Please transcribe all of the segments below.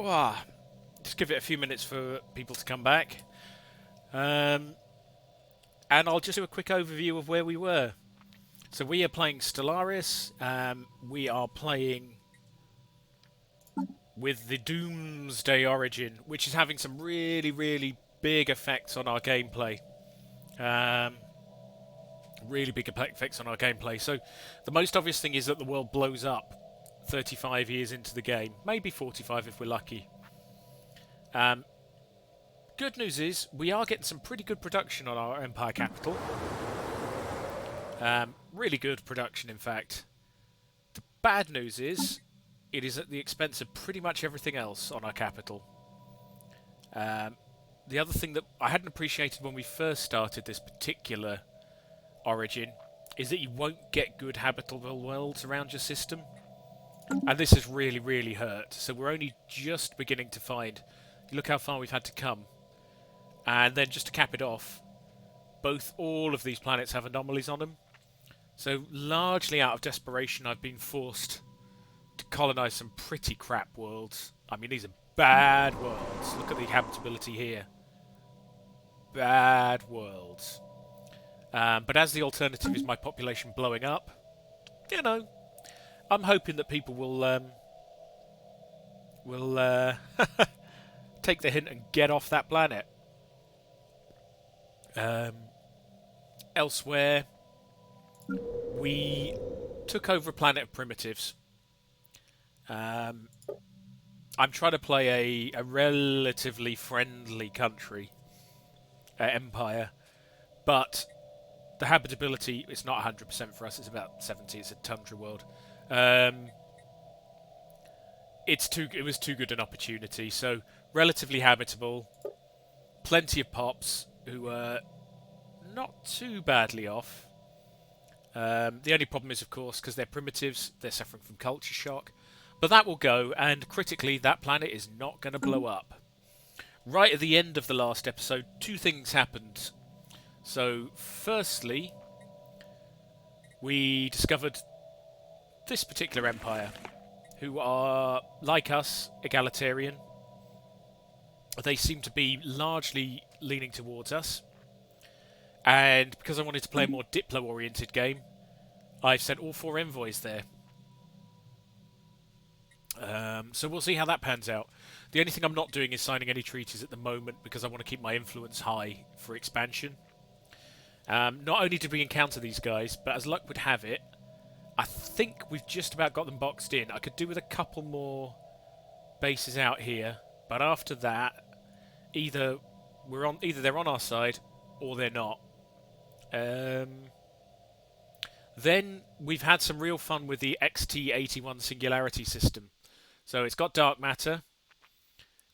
Wow. Just give it a few minutes for people to come back. Um, and I'll just do a quick overview of where we were. So we are playing Stellaris. We are playing with the Doomsday origin, which is having some really, really big effects on our gameplay. Um, really big effects on our gameplay. So the most obvious thing is that the world blows up 35 years into the game. Maybe 45 if we're lucky. Um, Good news is we are getting some pretty good production on our Empire capital. Really good production, in fact. The bad news is it is at the expense of pretty much everything else on our capital. The other thing that I hadn't appreciated when we first started this particular origin is that you won't get good habitable worlds around your system. And this has really, really hurt. So we're only just beginning to find... Look how far we've had to come. And then just to cap it off, all of these planets have anomalies on them. So largely out of desperation, I've been forced to colonize some pretty crap worlds. I mean, these are bad worlds. Look at the habitability here. Bad worlds. But as the alternative is my population blowing up, you know, I'm hoping that people will take the hint and get off that planet. Elsewhere, we took over a planet of primitives. I'm trying to play a relatively friendly country, empire, but the habitability is not 100% for us. It's about 70. It's a tundra world. It was too good an opportunity. So relatively habitable, plenty of pops who are not too badly off. The only problem is, of course, because they're primitives, they're suffering from culture shock. But that will go, and critically, that planet is not going to blow up. Right at the end of the last episode, two things happened. So, firstly, we discovered this particular empire, who are, like us, egalitarian. They seem to be largely leaning towards us. And because I wanted to play a more Diplo-oriented game, I've sent all 4 envoys there. So we'll see how that pans out. The only thing I'm not doing is signing any treaties at the moment because I want to keep my influence high for expansion. Not only did we encounter these guys, but as luck would have it, I think we've just about got them boxed in. I could do with a couple more bases out here, but after that, either they're on our side or they're not. Then we've had some real fun with the XT-81 singularity system. So it's got dark matter.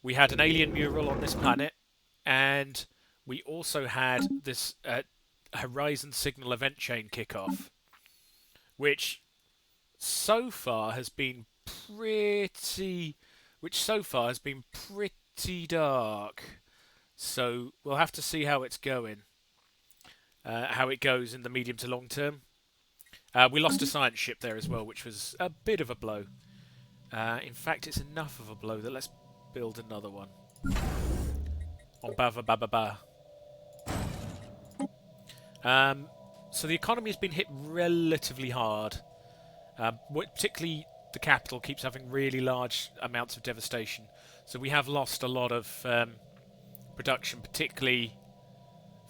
We had an alien mural on this planet, and we also had this Horizon Signal event chain kickoff, which so far has been pretty dark. So we'll have to see how it's going, how it goes in the medium to long term. We lost a science ship there as well, which was a bit of a blow. In fact, it's enough of a blow that let's build another one. On Bava Baba Ba. So the economy has been hit relatively hard. Particularly the capital keeps having really large amounts of devastation. So we have lost a lot of production, particularly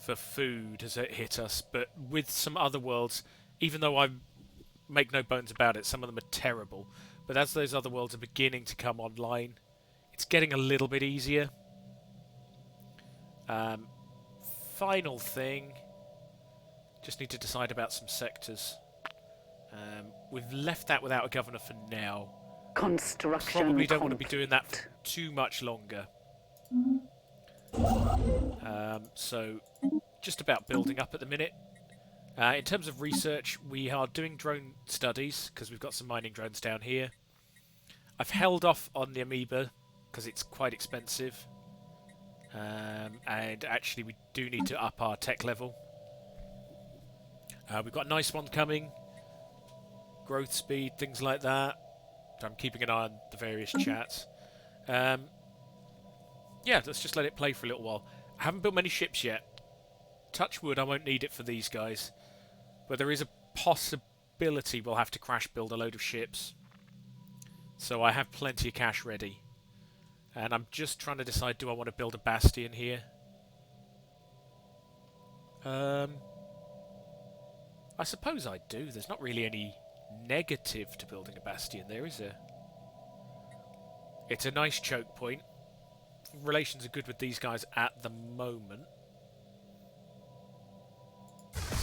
for food has it hit us. But with some other worlds, even though I make no bones about it, some of them are terrible. But as those other worlds are beginning to come online, it's getting a little bit easier. Final thing, just need to decide about some sectors. We've left that without a governor for now. Construction Probably don't want to be doing that for too much longer. So, just about building up at the minute. In terms of research, we are doing drone studies, because we've got some mining drones down here. I've held off on the amoeba, because it's quite expensive. And actually we do need to up our tech level. We've got a nice one coming. Growth speed, things like that. I'm keeping an eye on the various chats. Yeah, let's just let it play for a little while. I haven't built many ships yet. Touch wood, I won't need it for these guys. But there is a possibility we'll have to crash build a load of ships. So I have plenty of cash ready. And I'm just trying to decide, do I want to build a bastion here? I suppose I do. There's not really any negative to building a bastion there, is there? It's a nice choke point. Relations are good with these guys at the moment.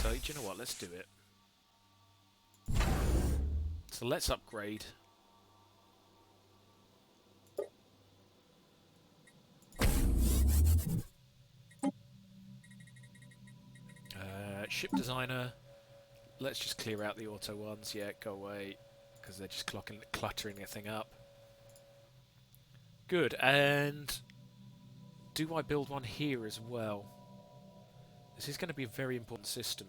So, do you know what? Let's do it. So let's upgrade. Ship designer. Let's just clear out the auto ones. Yeah, go away. Because they're just cluttering the thing up. Good. And do I build one here as well? This is going to be a very important system.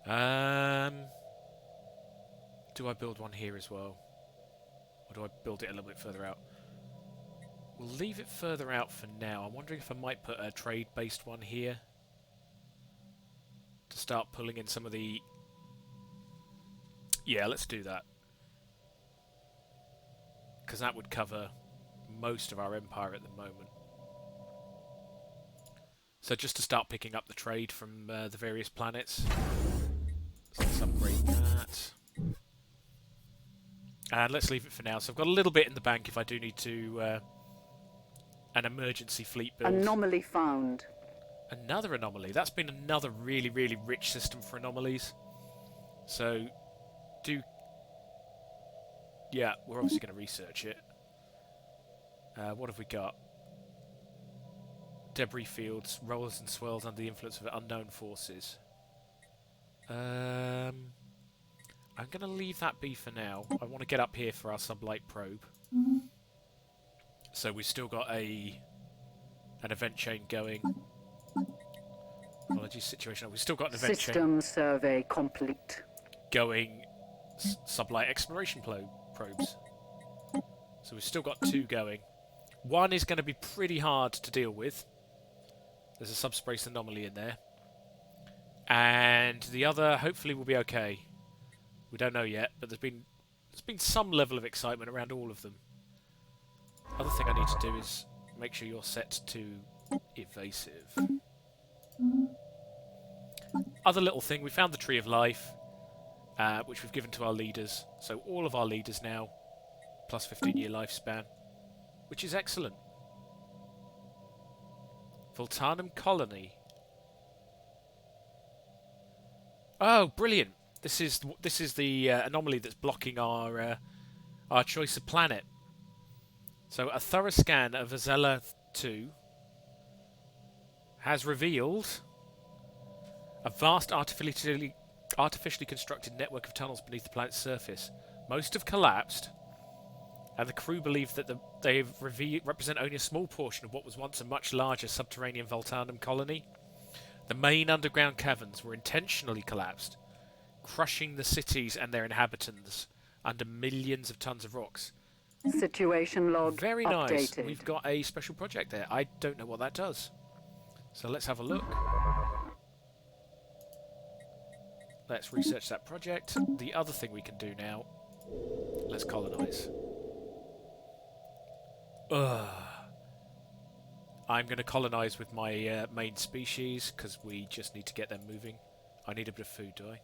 Do I build one here as well? Or do I build it a little bit further out? We'll leave it further out for now. I'm wondering if I might put a trade-based one here. To start pulling in some of the... Yeah, let's do that. Because that would cover most of our empire at the moment. So just to start picking up the trade from the various planets. So let's upgrade that. And let's leave it for now. So I've got a little bit in the bank if I do need to... an emergency fleet build. Anomaly found. Another anomaly. That's been another really, really rich system for anomalies. So, yeah, we're obviously going to research it. What have we got? Debris fields, rolls and swirls under the influence of unknown forces. I'm going to leave that be for now. I want to get up here for our sublight probe. So we've still got an event chain going. Apologies, situation. We've still got an event chain. System survey complete. Going sublight exploration probes. So we've still got 2 going. One is going to be pretty hard to deal with. There's a subspace anomaly in there. And the other, hopefully, will be okay. We don't know yet, but there's been some level of excitement around all of them. Other thing I need to do is make sure you're set to evasive. Other little thing, we found the Tree of Life, which we've given to our leaders. So all of our leaders now, plus 15-year lifespan, which is excellent. Voltanum colony. Oh, brilliant! This is the anomaly that's blocking our choice of planet. So a thorough scan of Azella 2 has revealed a vast artificially constructed network of tunnels beneath the planet's surface. Most have collapsed, and the crew believe that they represent only a small portion of what was once a much larger subterranean Voltanum colony. The main underground caverns were intentionally collapsed, crushing the cities and their inhabitants under millions of tons of rocks. Situation log Very nice. updated. We've got a special project there. I don't know what that does. So let's have a look. Let's research that project. The other thing we can do now, let's colonize. I'm going to colonize with my main species because we just need to get them moving. I need a bit of food, do I?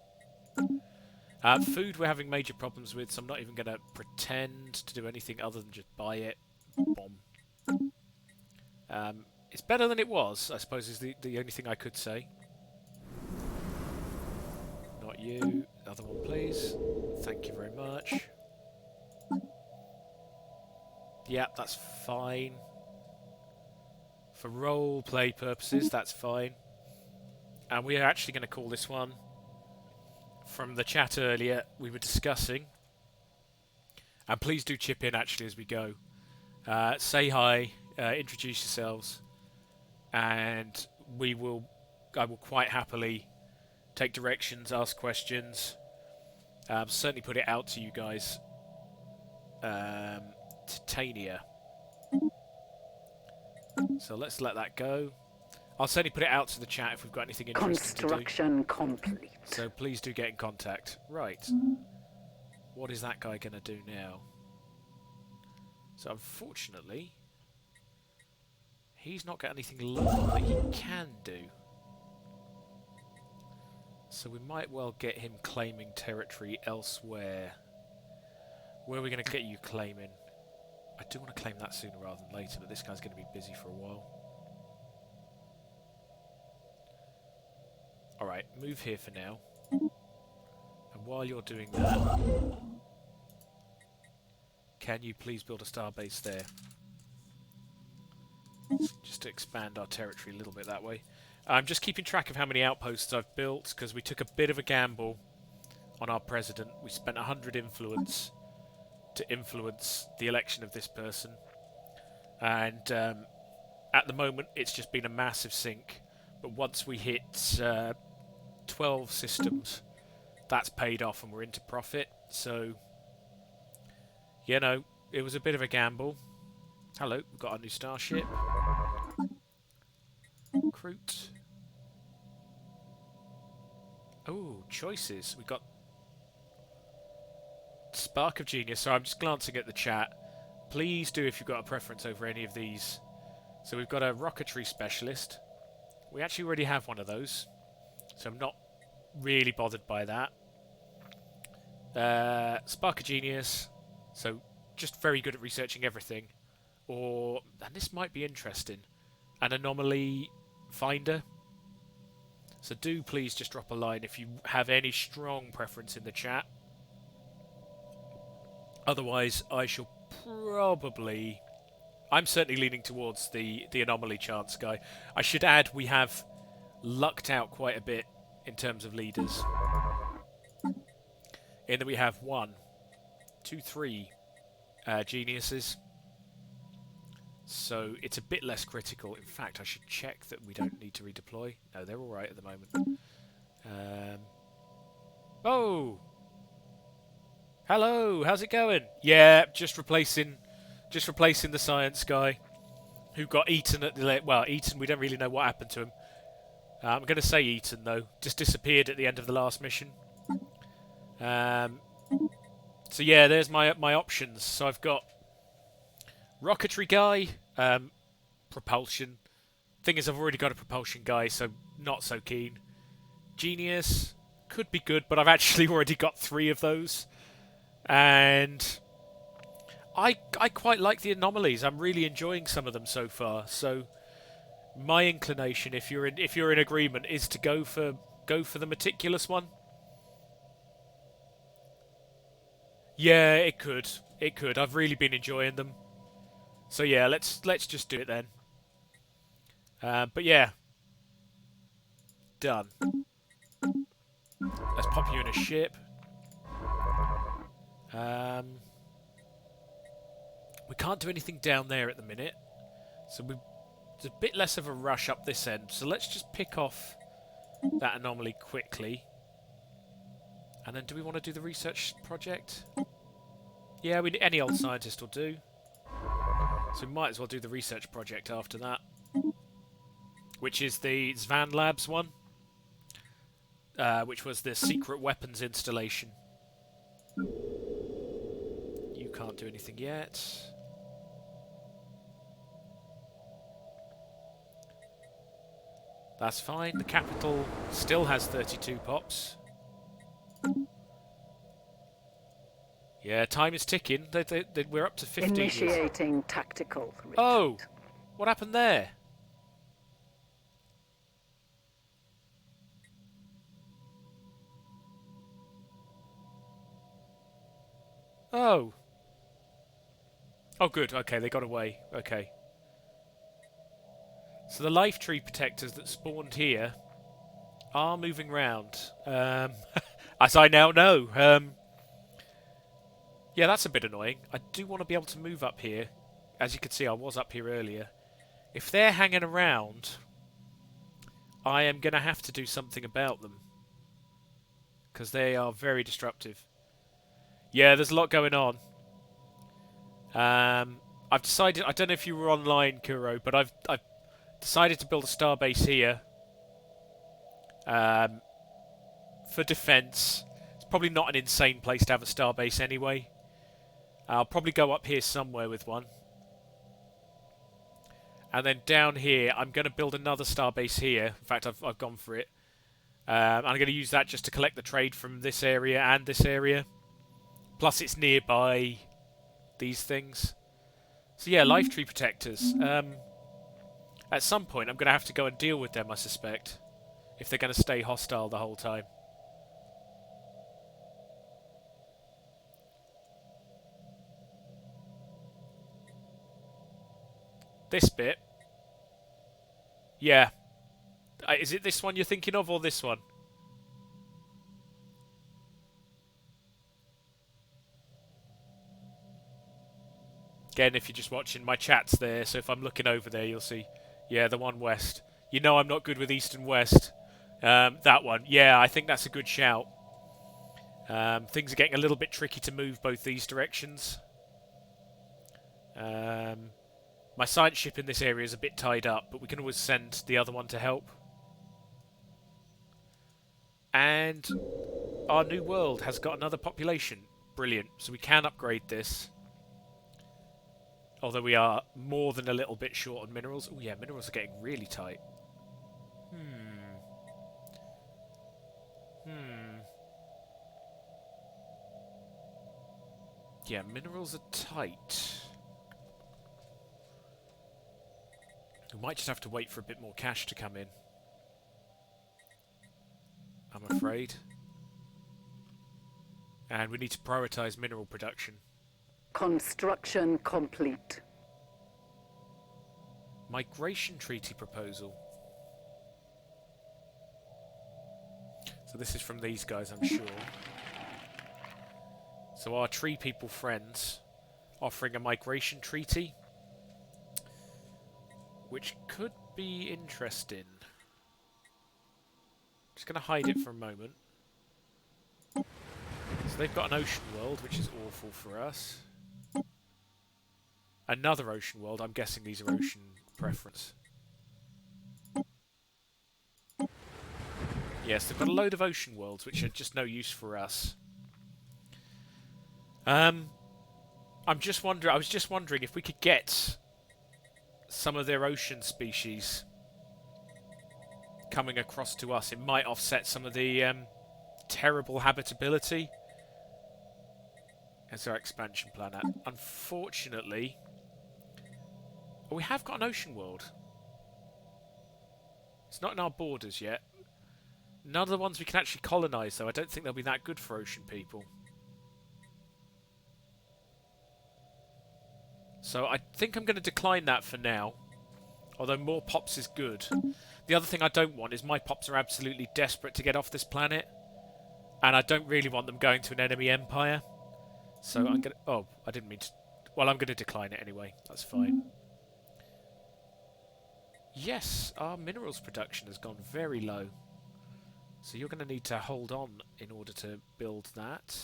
Food we're having major problems with, so I'm not even going to pretend to do anything other than just buy it. Bomb. It's better than it was, I suppose, is the only thing I could say. Not you. Other one, please. Thank you very much. Yeah, that's fine. For role-play purposes, that's fine. And we are actually going to call this one, from the chat earlier, we were discussing. And please do chip in, actually, as we go. Say hi, introduce yourselves, and I will quite happily take directions, ask questions. Certainly put it out to you guys. Titania. So let's let that go. I'll certainly put it out to the chat if we've got anything interesting to do. Construction complete. So please do get in contact. Right. What is that guy going to do now? So unfortunately, he's not got anything local that he can do. So we might well get him claiming territory elsewhere. Where are we going to get you claiming? I do want to claim that sooner rather than later, but this guy's going to be busy for a while. Alright, move here for now. And while you're doing that, can you please build a starbase there? Just to expand our territory a little bit that way. I'm just keeping track of how many outposts I've built, because we took a bit of a gamble on our president. We spent 100 influence to influence the election of this person. And at the moment, it's just been a massive sink. But once we hit 12 systems, that's paid off and we're into profit. So, you know, it was a bit of a gamble. Hello, we've got our new starship. Recruit. Oh, choices. We've got Spark of Genius. So I'm just glancing at the chat. Please do if you've got a preference over any of these. So we've got a rocketry specialist. We actually already have one of those. So I'm not really bothered by that. Spark of Genius. So just very good at researching everything. Or, and this might be interesting, an anomaly finder. So do please just drop a line if you have any strong preference in the chat. Otherwise, I shall probably... I'm certainly leaning towards the anomaly chance guy. I should add we have lucked out quite a bit in terms of leaders. In that we have 1, 2, 3 geniuses. So it's a bit less critical. In fact, I should check that we don't need to redeploy. No, they're all right at the moment. Oh! Hello, how's it going? Yeah, just replacing the science guy who got eaten at the... Well, eaten, we don't really know what happened to him. I'm going to say eaten, though. Just disappeared at the end of the last mission. So yeah, there's my options. So I've got rocketry guy, propulsion. Thing is, I've already got a propulsion guy, so not so keen. Genius could be good, but I've actually already got 3 of those. And I quite like the anomalies. I'm really enjoying some of them so far. So my inclination, if you're in agreement, is to go for the meticulous one. Yeah, it could. It could. I've really been enjoying them. So yeah, let's just do it then. But yeah, done. Let's pop you in a ship. We can't do anything down there at the minute, so there's a bit less of a rush up this end. So let's just pick off that anomaly quickly. And then do we want to do the research project? Yeah, any old scientist will do. So we might as well do the research project after that. Which is the Zvan Labs one. Which was the secret weapons installation. You can't do anything yet. That's fine. The capital still has 32 pops. Yeah, time is ticking. We're up to 15. Initiating tactical retreat. Oh! What happened there? Oh. Oh, good. Okay, they got away. Okay. So the life tree protectors that spawned here are moving round. As I now know. Yeah, that's a bit annoying. I do want to be able to move up here. As you can see, I was up here earlier. If they're hanging around, I am going to have to do something about them. because they are very disruptive. Yeah, there's a lot going on. I've decided, I don't know if you were online, Kuro, but I've decided to build a starbase here. For defense. It's probably not an insane place to have a starbase anyway. I'll probably go up here somewhere with one. And then down here, I'm going to build another starbase here. In fact, I've gone for it. I'm going to use that just to collect the trade from this area and this area. Plus, it's nearby these things. So yeah, life tree protectors. At some point, I'm going to have to go and deal with them, I suspect. If they're going to stay hostile the whole time. This bit. Yeah. Is it this one you're thinking of, or this one? Again, if you're just watching, my chat's there, so if I'm looking over there, you'll see. Yeah, the one west. You know I'm not good with east and west. That one. Yeah, I think that's a good shout. Things are getting a little bit tricky to move both these directions. My science ship in this area is a bit tied up, but we can always send the other one to help. And our new world has got another population. Brilliant. So we can upgrade this. Although we are more than a little bit short on minerals. Oh yeah, minerals are getting really tight. Yeah, minerals are tight. We might just have to wait for a bit more cash to come in. I'm afraid. And we need to prioritise mineral production. Construction complete. Migration treaty proposal. So this is from these guys, I'm sure. So our tree people friends offering a migration treaty, which could be interesting. Just going to hide it for a moment. So they've got an ocean world, which is awful for us. Another ocean world. I'm guessing these are ocean preference. Yes, they've got a load of ocean worlds, which are just no use for us. I was just wondering if we could get some of their ocean species coming across to us. It might offset some of the terrible habitability. As our expansion planet. Unfortunately, we have got an ocean world. It's not in our borders yet. None of the ones we can actually colonise, though. I don't think they'll be that good for ocean people. So I think I'm going to decline that for now. Although more pops is good. The other thing I don't want is my pops are absolutely desperate to get off this planet. And I don't really want them going to an enemy empire. So I'm going to... Oh, I didn't mean to... Well, I'm going to decline it anyway. That's fine. Yes, our minerals production has gone very low. So you're going to need to hold on in order to build that.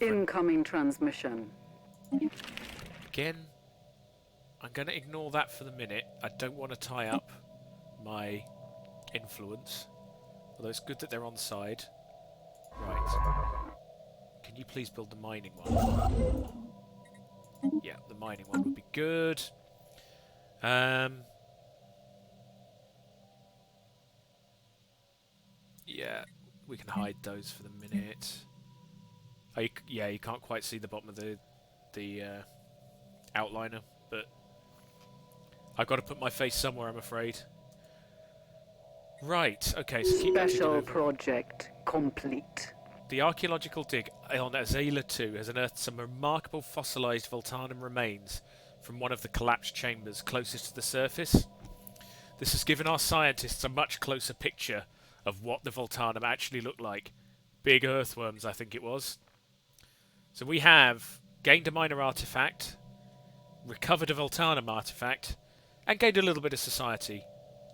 Incoming transmission. Again, I'm going to ignore that for the minute. I don't want to tie up my influence. Although it's good that they're on side. Right. Can you please build the mining one? Yeah, the mining one would be good. Yeah, we can hide those for the minute. Oh, yeah, you can't quite see the bottom of the outliner, but I've got to put my face somewhere, I'm afraid. Right, okay, so keep Special project complete. The archaeological dig on Azela 2 has unearthed some remarkable fossilised Voltanum remains from one of the collapsed chambers closest to the surface. This has given our scientists a much closer picture of what the Voltanum actually looked like. Big earthworms, I think it was. So we have gained a minor artifact, recovered a Voltanum artifact, and gained a little bit of society.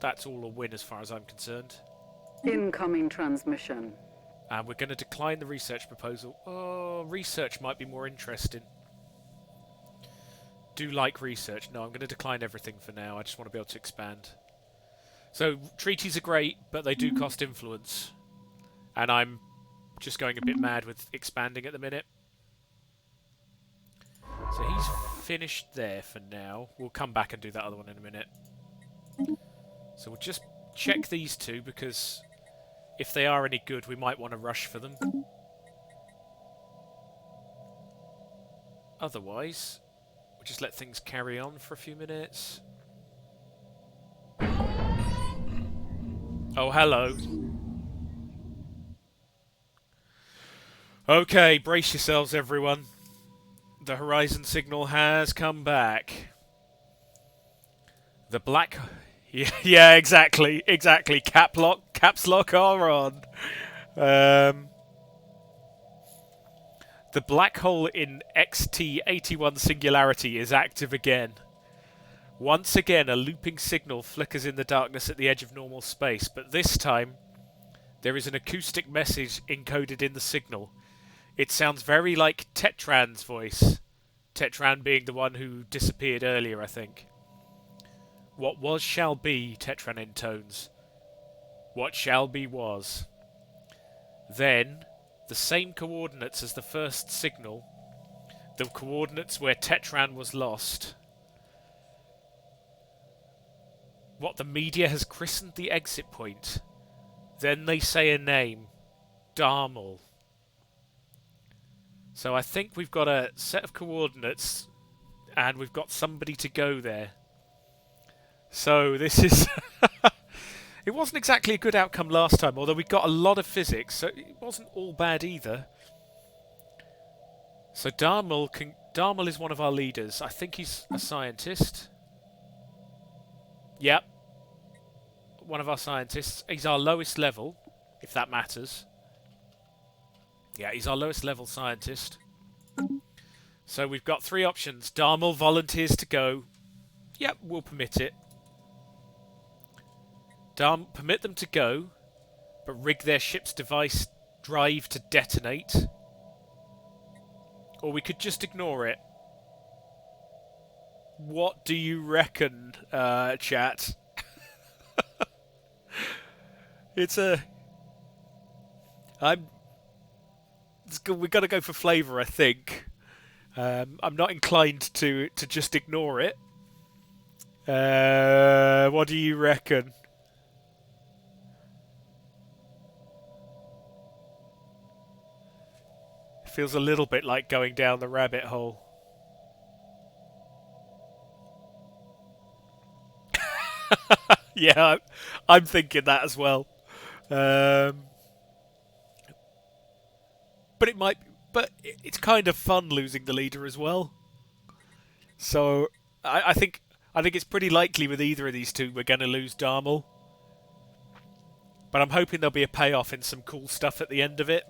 That's all a win as far as I'm concerned. Incoming transmission. And we're going to decline the research proposal. Oh, research might be more interesting. Do like research. No, I'm going to decline everything for now. I just want to be able to expand. So, treaties are great, but they do cost influence. And I'm just going a bit mad with expanding at the minute. So he's finished there for now. We'll come back and do that other one in a minute. So we'll just check these two, because if they are any good, we might want to rush for them. Otherwise, we'll just let things carry on for a few minutes. Oh, hello. Okay, brace yourselves, everyone. The horizon signal has come back. The black... Yeah, exactly. Caps lock are on. The black hole in XT81 Singularity is active again. Once again, a looping signal flickers in the darkness at the edge of normal space, but this time there is an acoustic message encoded in the signal. It sounds very like Tetran's voice. Tetran being the one who disappeared earlier, I think. What was shall be, Tetran intones. What shall be was. Then, the same coordinates as the first signal, the coordinates where Tetran was lost. What the media has christened the exit point. Then they say a name. Darmal. So I think we've got a set of coordinates, and we've got somebody to go there. So this is... It wasn't exactly a good outcome last time, although we got a lot of physics, so it wasn't all bad either. So Darmal is one of our leaders. I think he's a scientist. Yep. One of our scientists. He's our lowest level, if that matters. Yeah, he's our lowest level scientist. So we've got three options. Darmal volunteers to go. Yep, we'll permit it. Permit them to go, but rig their ship's device drive to detonate. Or we could just ignore it. What do you reckon, chat? It's a... We've got to go for flavour, I think. I'm not inclined to just ignore it. What do you reckon? It feels a little bit like going down the rabbit hole. Yeah, I'm thinking that as well. But it might. But it's kind of fun losing the leader as well. So I think it's pretty likely with either of these two we're going to lose Darmal. But I'm hoping there'll be a payoff in some cool stuff at the end of it.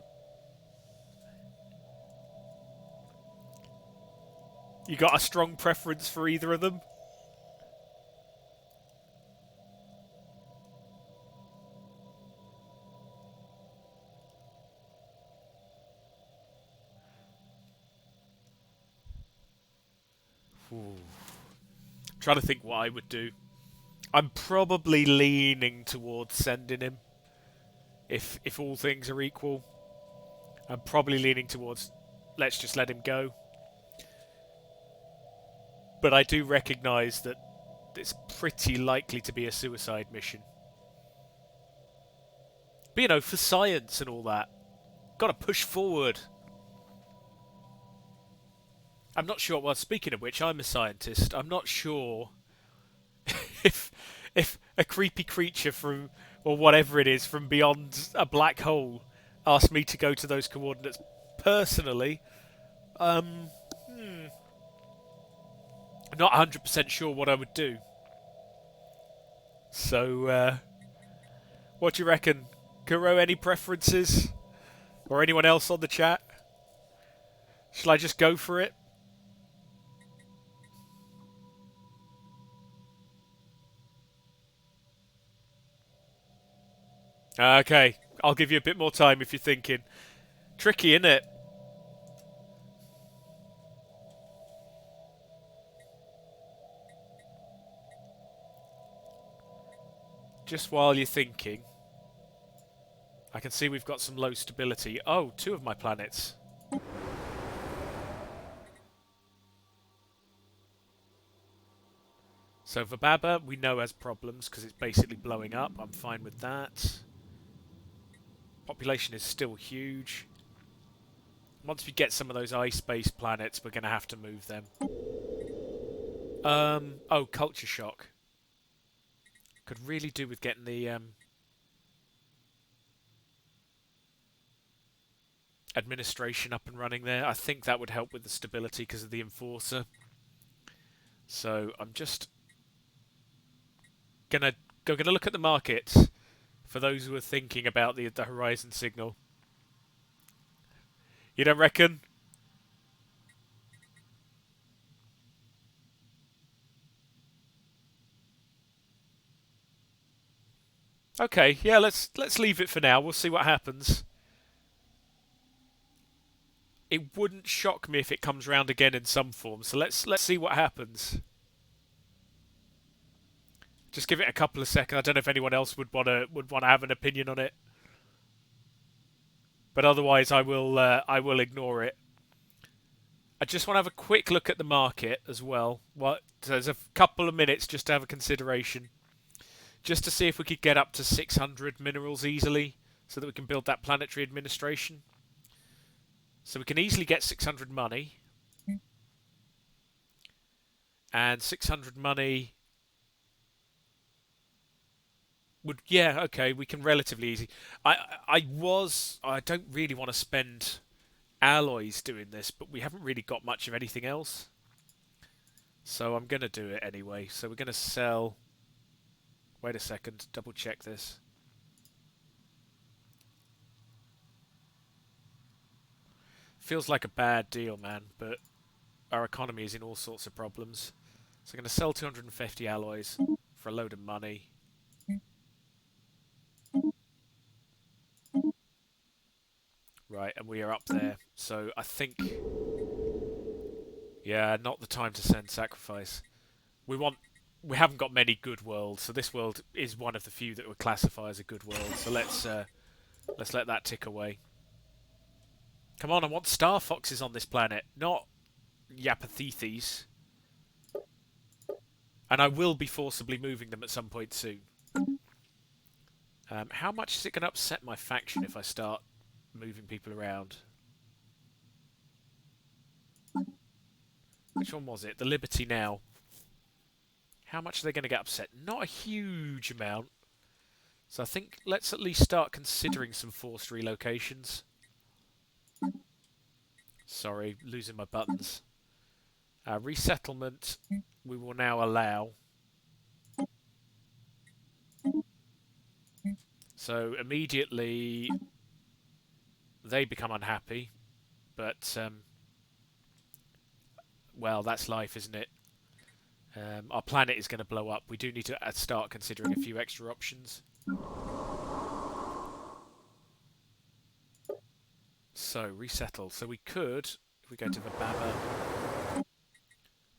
You got a strong preference for either of them? Ooh. I'm trying to think what I would do. I'm probably leaning towards sending him. If all things are equal. I'm probably leaning towards let's just let him go. But I do recognise that it's pretty likely to be a suicide mission. But, you know, for science and all that, got to push forward. I'm not sure. Well, speaking of which, I'm a scientist. I'm not sure if a creepy creature from, or whatever it is, from beyond a black hole asked me to go to those coordinates personally. Not 100% sure what I would do. So, what do you reckon? Kuro, any preferences? Or anyone else on the chat? Shall I just go for it? Okay, I'll give you a bit more time if you're thinking. Tricky, innit? Just while you're thinking, I can see we've got some low stability. Oh, two of my planets. So Vababa, we know has problems because it's basically blowing up. I'm fine with that. Population is still huge. Once we get some of those ice-based planets, we're going to have to move them. Oh, culture shock. Could really do with getting the administration up and running there. I think that would help with the stability because of the enforcer. So I'm just gonna look at the market for those who are thinking about the horizon signal. You don't reckon? Okay, yeah, let's leave it for now. We'll see what happens. It wouldn't shock me if it comes round again in some form. So let's see what happens. Just give it a couple of seconds. I don't know if anyone else would wanna have an opinion on it, but otherwise I will ignore it. I just want to have a quick look at the market as well. There's a couple of minutes just to have a consideration, just to see if we could get up to 600 minerals easily, so that we can build that planetary administration. So we can easily get 600 money, and 600 money would, yeah, okay, we can relatively easy. I don't really want to spend alloys doing this, but we haven't really got much of anything else. So I'm going to do it anyway. So we're going to sell... Wait a second, double check this. Feels like a bad deal, man, but our economy is in all sorts of problems. So I'm going to sell 250 alloys for a load of money. Right, and we are up there. So I think... Yeah, not the time to send sacrifice. We haven't got many good worlds, so this world is one of the few that would classify as a good world. So let's let that tick away. Come on, I want Starfoxes on this planet, not Yapathethes. And I will be forcibly moving them at some point soon. How much is it going to upset my faction if I start moving people around? Which one was it? The Liberty Now. How much are they going to get upset? Not a huge amount. So I think let's at least start considering some forced relocations. Sorry, losing my buttons. Resettlement, we will now allow. So immediately they become unhappy, but well, that's life, isn't it? Our planet is going to blow up. We do need to start considering a few extra options. So resettle. So we could, if we go to Vababa,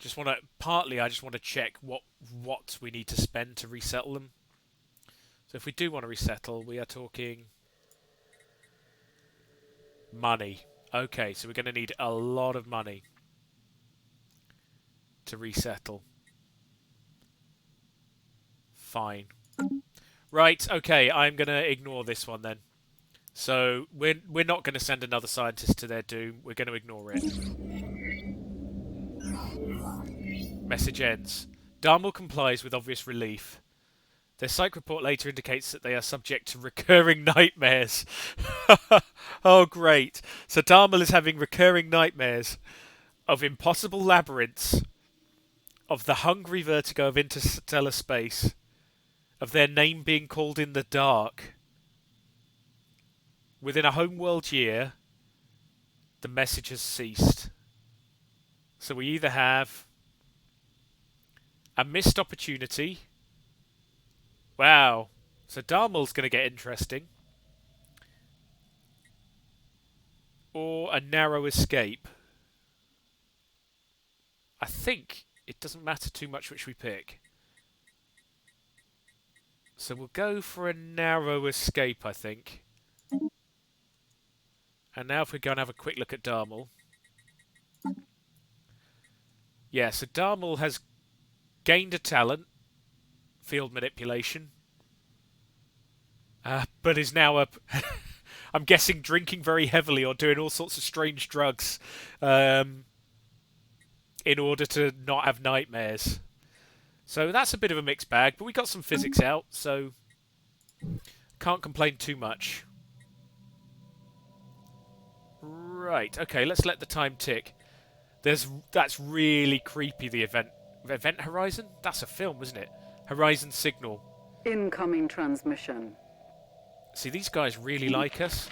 I just want to check what we need to spend to resettle them. So if we do want to resettle, we are talking money. Okay, so we're going to need a lot of money to resettle. Fine. Right, okay, I'm going to ignore this one then. So we're not going to send another scientist to their doom. We're going to ignore it. Message ends. Darmel complies with obvious relief. Their psych report later indicates that they are subject to recurring nightmares. Oh, great. So Darmel is having recurring nightmares of impossible labyrinths, of the hungry vertigo of interstellar space, of their name being called in the dark. Within a homeworld year, the message has ceased. So we either have a missed opportunity. Wow. So Darmel's going to get interesting. Or a narrow escape. I think it doesn't matter too much which we pick. So we'll go for a narrow escape, I think. And now if we go and have a quick look at Darmel. Yeah, so Darmel has gained a talent, field manipulation. But is now up. I'm guessing drinking very heavily or doing all sorts of strange drugs in order to not have nightmares. So that's a bit of a mixed bag, but we got some physics out, so can't complain too much. Right, okay, let's let the time tick. That's really creepy, the Event Horizon? That's a film, isn't it? Horizon Signal. Incoming transmission. See, these guys really like us.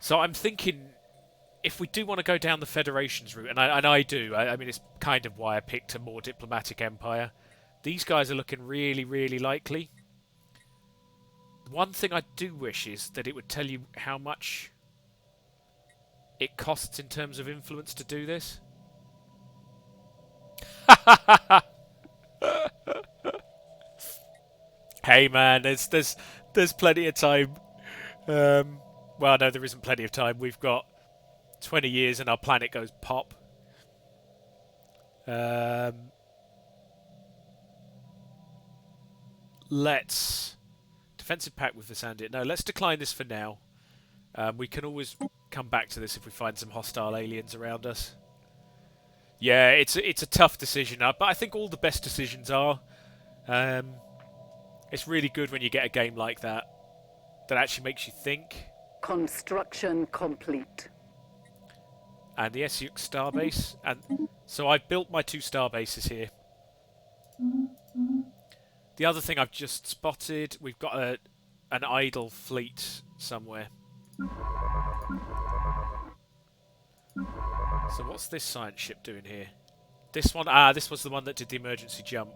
So I'm thinking, if we do want to go down the Federation's route, and I do, I mean, it's kind of why I picked a more diplomatic empire. These guys are looking really, really likely. One thing I do wish is that it would tell you how much it costs in terms of influence to do this. Hey man, there's plenty of time. Well, no, there isn't plenty of time. We've got 20 years and our planet goes pop. Let's... Defensive pact with Visandia. No, let's decline this for now. We can always come back to this if we find some hostile aliens around us. Yeah, it's a tough decision, but I think all the best decisions are. It's really good when you get a game like that actually makes you think. Construction complete. And the Essex starbase, and so I've built my 2 starbases here. The other thing I've just spotted, we've got an idle fleet somewhere. So what's this science ship doing here? This one, this was the one that did the emergency jump.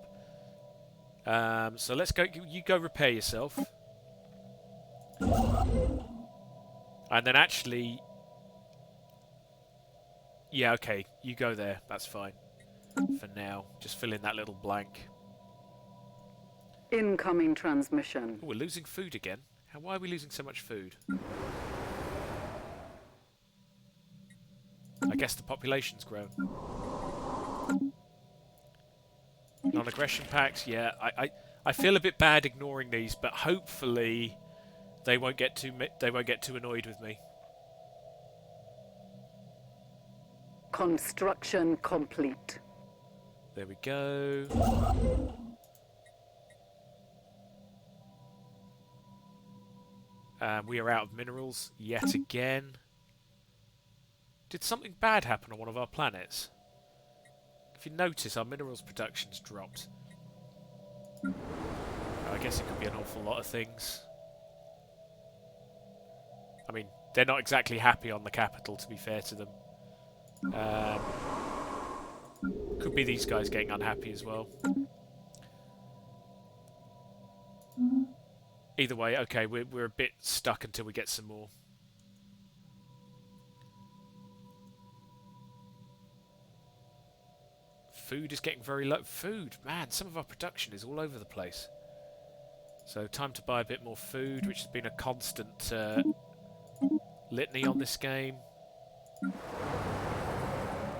So let's go. You go repair yourself, and then actually, yeah, okay, you go there. That's fine for now. Just fill in that little blank. Incoming transmission. Oh, we're losing food again. Why are we losing so much food? I guess the population's grown. Non-aggression pacts, yeah. I feel a bit bad ignoring these, but hopefully they won't get too annoyed with me. Construction complete. There we go. We are out of minerals yet again. Did something bad happen on one of our planets? If you notice, our minerals production's dropped. I guess it could be an awful lot of things. I mean, they're not exactly happy on the capital, to be fair to them. Could be these guys getting unhappy as well. Either way, okay, we're a bit stuck until we get some more. Food is getting very low. Food, man, some of our production is all over the place. So time to buy a bit more food, which has been a constant litany on this game.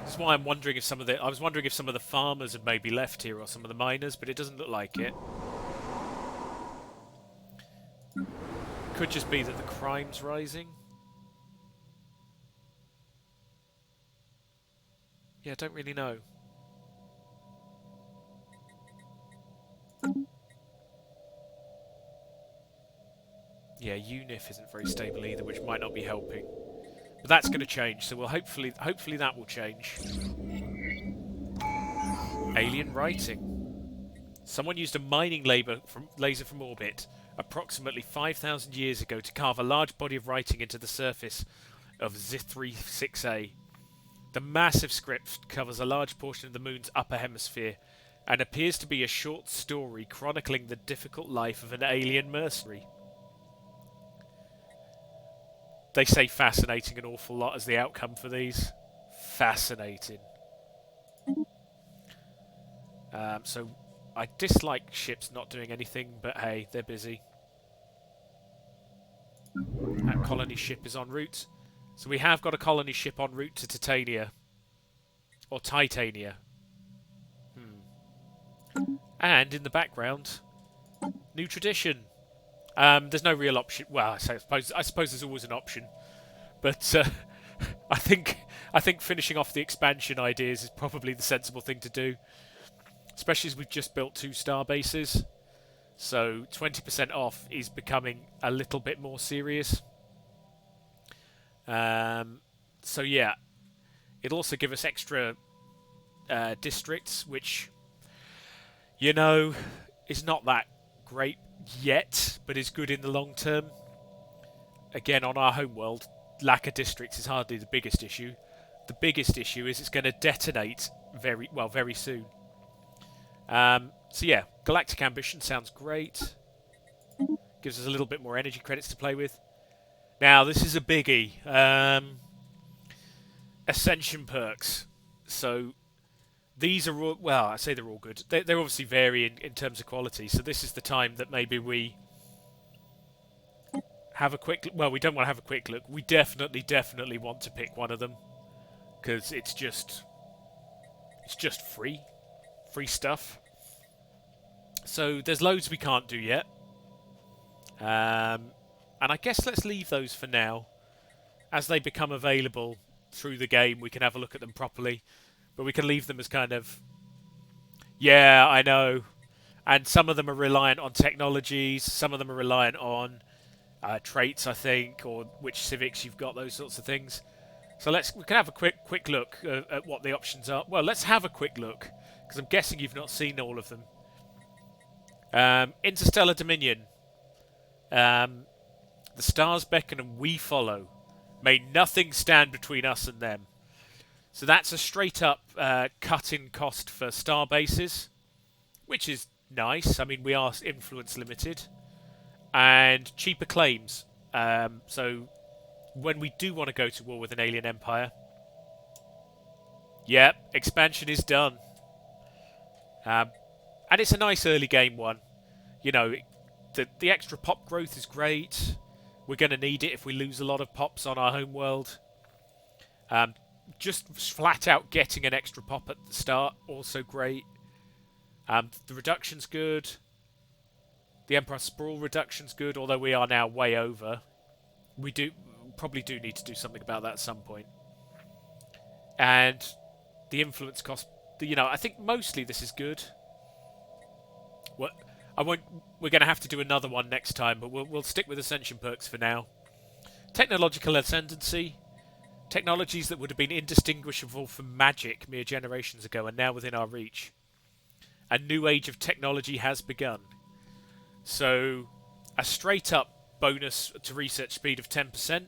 This is why I'm wondering if some of the... I was wondering if some of the farmers had maybe left here, or some of the miners, but it doesn't look like it. Could just be that the crime's rising. Yeah, I don't really know. Yeah, UNIF isn't very stable either, which might not be helping. But that's going to change, so we'll hopefully that will change. Alien writing. Someone used a mining laser from orbit approximately 5,000 years ago to carve a large body of writing into the surface of Z36A. The massive script covers a large portion of the moon's upper hemisphere, and appears to be a short story chronicling the difficult life of an alien mercenary. They say fascinating an awful lot as the outcome for these. Fascinating. So I dislike ships not doing anything, but hey, they're busy. That colony ship is en route. So we have got a colony ship en route to Titania. Or Titania. And in the background, new tradition. There's no real option. Well, I suppose there's always an option, but I think finishing off the expansion ideas is probably the sensible thing to do, especially as we've just built 2 star bases. So 20% off is becoming a little bit more serious. So yeah, it'll also give us extra districts, which, you know, is not that great yet, but is good in the long term. Again, on our homeworld, lack of districts is hardly the biggest issue. The biggest issue is it's going to detonate very soon. So yeah, Galactic Ambition sounds great. Gives us a little bit more energy credits to play with. Now, this is a biggie. Ascension perks. So these are all, well, I say they're all good. They're obviously varying in terms of quality. So this is the time that maybe we have a quick... Well, we don't want to have a quick look. We definitely want to pick one of them. Because it's just free. Free stuff. So there's loads we can't do yet. And I guess let's leave those for now. As they become available through the game, we can have a look at them properly. But we can leave them as kind of... Yeah, I know. And some of them are reliant on technologies. Some of them are reliant on traits, I think, or which civics you've got, those sorts of things. So we can have a quick look at what the options are. Well, let's have a quick look, because I'm guessing you've not seen all of them. Interstellar Dominion. The stars beckon and we follow. May nothing stand between us and them. So that's a straight up cut in cost for star bases, which is nice. I mean, we are influence limited. And cheaper claims. So when we do want to go to war with an alien empire, yep, expansion is done. And it's a nice early game one. You know, the extra pop growth is great. We're going to need it if we lose a lot of pops on our homeworld. Just flat out getting an extra pop at the start, also great. The reduction's good. The Emperor Sprawl reduction's good, although we are now way over. We probably do need to do something about that at some point. And the influence cost, you know, I think mostly this is good. We're going to have to do another one next time, but we'll stick with Ascension perks for now. Technological Ascendancy. Technologies that would have been indistinguishable from magic mere generations ago are now within our reach. A new age of technology has begun. So, a straight up bonus to research speed of 10%,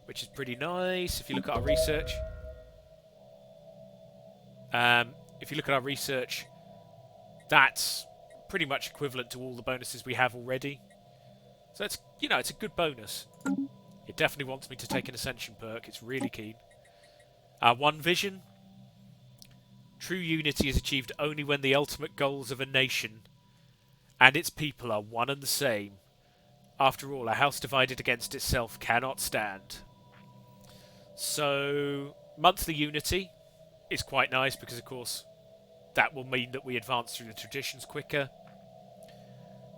which is pretty nice if you look at our research. That's pretty much equivalent to all the bonuses we have already. So it's, you know, it's a good bonus. It definitely wants me to take an Ascension perk. It's really keen. One Vision. True unity is achieved only when the ultimate goals of a nation and its people are one and the same. After all, a house divided against itself cannot stand. So, monthly unity is quite nice because, of course, that will mean that we advance through the traditions quicker.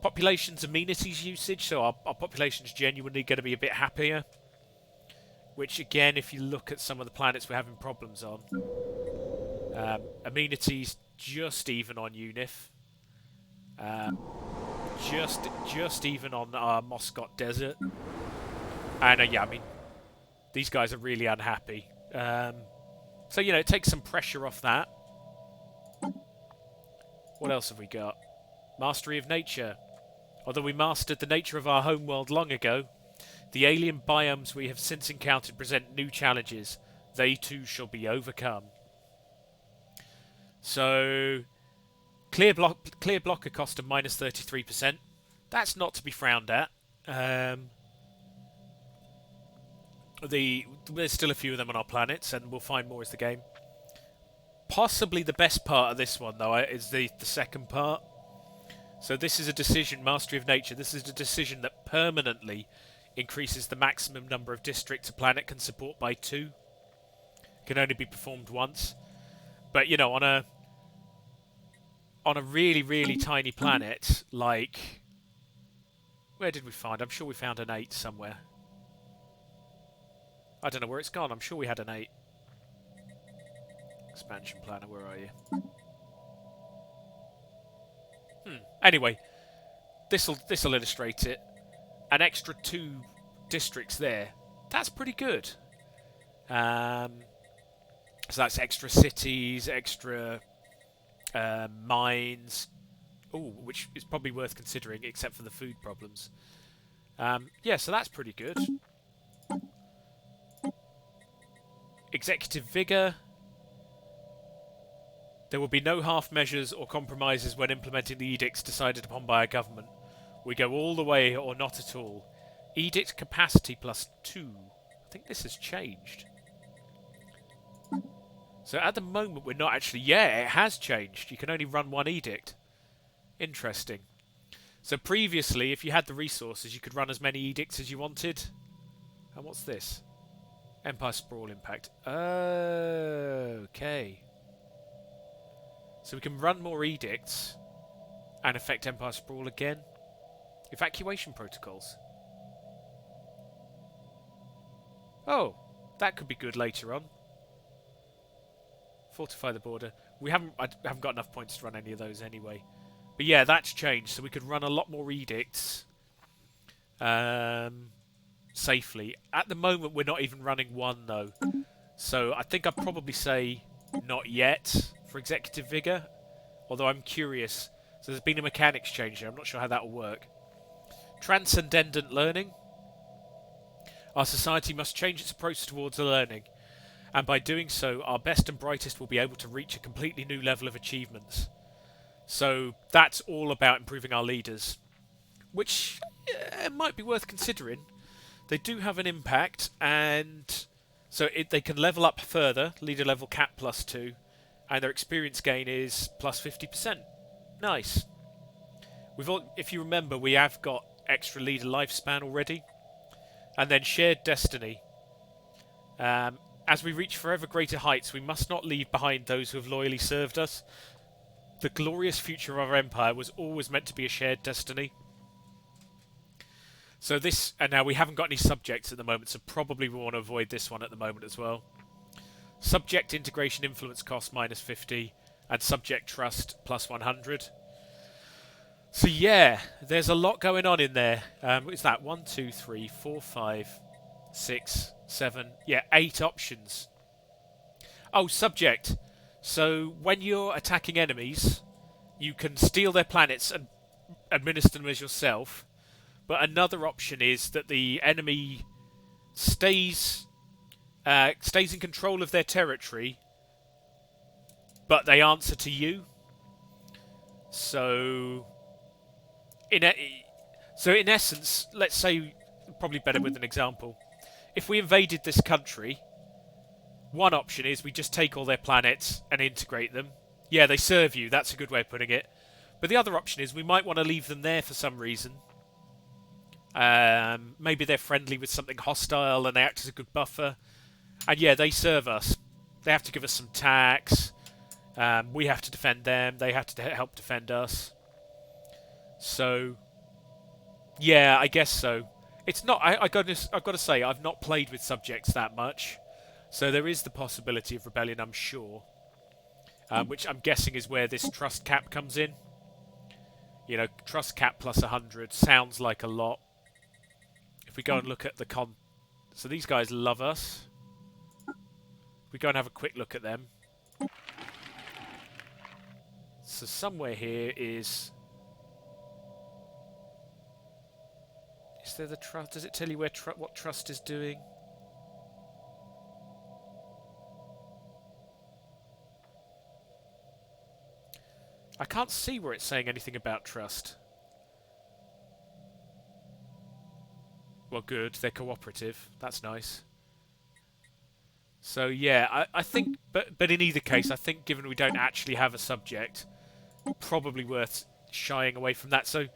Population's amenities usage, so our population's genuinely going to be a bit happier. Which, again, if you look at some of the planets we're having problems on, amenities just even on Unif. Just even on our Moscot Desert. And, yeah, I mean, these guys are really unhappy. So, you know, it takes some pressure off that. What else have we got? Mastery of nature. Although we mastered the nature of our homeworld long ago, the alien biomes we have since encountered present new challenges. They too shall be overcome. So, Clear blocker cost of minus 33%. That's not to be frowned at. There's still a few of them on our planets, and we'll find more as the game. Possibly the best part of this one, though, is the second part. So this is a decision, Mastery of Nature. This is a decision that permanently increases the maximum number of districts a planet can support by 2. Can only be performed once. But, you know, on a really, really tiny planet, like... Where did we find? I'm sure we found an 8 somewhere. I don't know where it's gone. I'm sure we had an 8. Expansion planner, where are you? Anyway, this'll illustrate it. An extra 2 districts there. That's pretty good. So that's extra cities, extra mines. Oh, which is probably worth considering, except for the food problems. Yeah, so that's pretty good. Executive vigour. There will be no half measures or compromises when implementing the edicts decided upon by a government. We go all the way or not at all. Edict capacity plus 2. I think this has changed. So at the moment we're not actually... Yeah, it has changed. You can only run 1 edict. Interesting. So previously, if you had the resources, you could run as many edicts as you wanted. And what's this? Empire Sprawl impact. Okay. So we can run more edicts and affect Empire Sprawl again. Evacuation protocols. Oh, that could be good later on. Fortify the border. I haven't got enough points to run any of those anyway. But yeah, that's changed. So we could run a lot more edicts safely. At the moment, we're not even running 1 though. So I think I'd probably say not yet for executive vigour. Although I'm curious. So there's been a mechanics change here. I'm not sure how that will work. Transcendent learning. Our society must change its approach towards learning. And by doing so, our best and brightest will be able to reach a completely new level of achievements. So that's all about improving our leaders. Which might be worth considering. They do have an impact, and so they can level up further, leader level cap plus 2, and their experience gain is plus 50%. Nice. If you remember, we have got extra leader lifespan already. And then shared destiny. As we reach forever greater heights, we must not leave behind those who have loyally served us. The glorious future of our empire was always meant to be a shared destiny. So this, and now we haven't got any subjects at the moment, so probably we want to avoid this one at the moment as well. Subject integration influence cost minus 50, and subject trust plus 100. So yeah, there's a lot going on in there. What is that? 1, 2, 3, 4, 5, 6, 7. Yeah, 8 options. Oh, subject. So when you're attacking enemies, you can steal their planets and administer them as yourself. But another option is that the enemy stays in control of their territory, but they answer to you. So in essence, let's say, probably better with an example. If we invaded this country, one option is we just take all their planets and integrate them. Yeah, they serve you. That's a good way of putting it. But the other option is we might want to leave them there for some reason. Maybe they're friendly with something hostile and they act as a good buffer. And yeah, they serve us. They have to give us some tax. We have to defend them. They have to help defend us. So, yeah, I guess so. It's not. I've got to say, I've not played with subjects that much, so there is the possibility of rebellion, I'm sure. Which I'm guessing is where this trust cap comes in. You know, trust cap plus 100 sounds like a lot. If we go and look at the so these guys love us. We go and have a quick look at them. So somewhere here is there the trust? Does it tell you where what trust is doing? I can't see where it's saying anything about trust. Well, good. They're cooperative. That's nice. So, yeah, I think... But in either case, I think given we don't actually have a subject, probably worth shying away from that. So,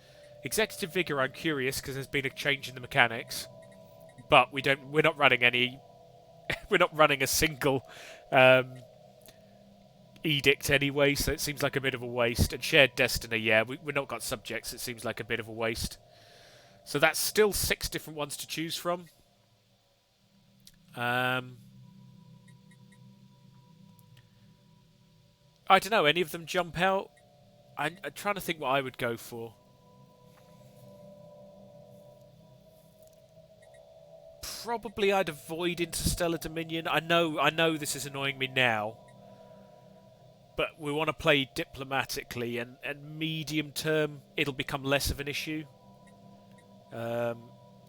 executive vigor, I'm curious, because there's been a change in the mechanics. But we're not running any... we're not running a single... edict anyway, so it seems like a bit of a waste. And shared destiny, yeah, we've not got subjects, it seems like a bit of a waste. So that's still 6 different ones to choose from. I don't know, any of them jump out? I'm trying to think what I would go for. Probably I'd avoid Interstellar Dominion. I know this is annoying me now. But we want to play diplomatically, and medium term, it'll become less of an issue.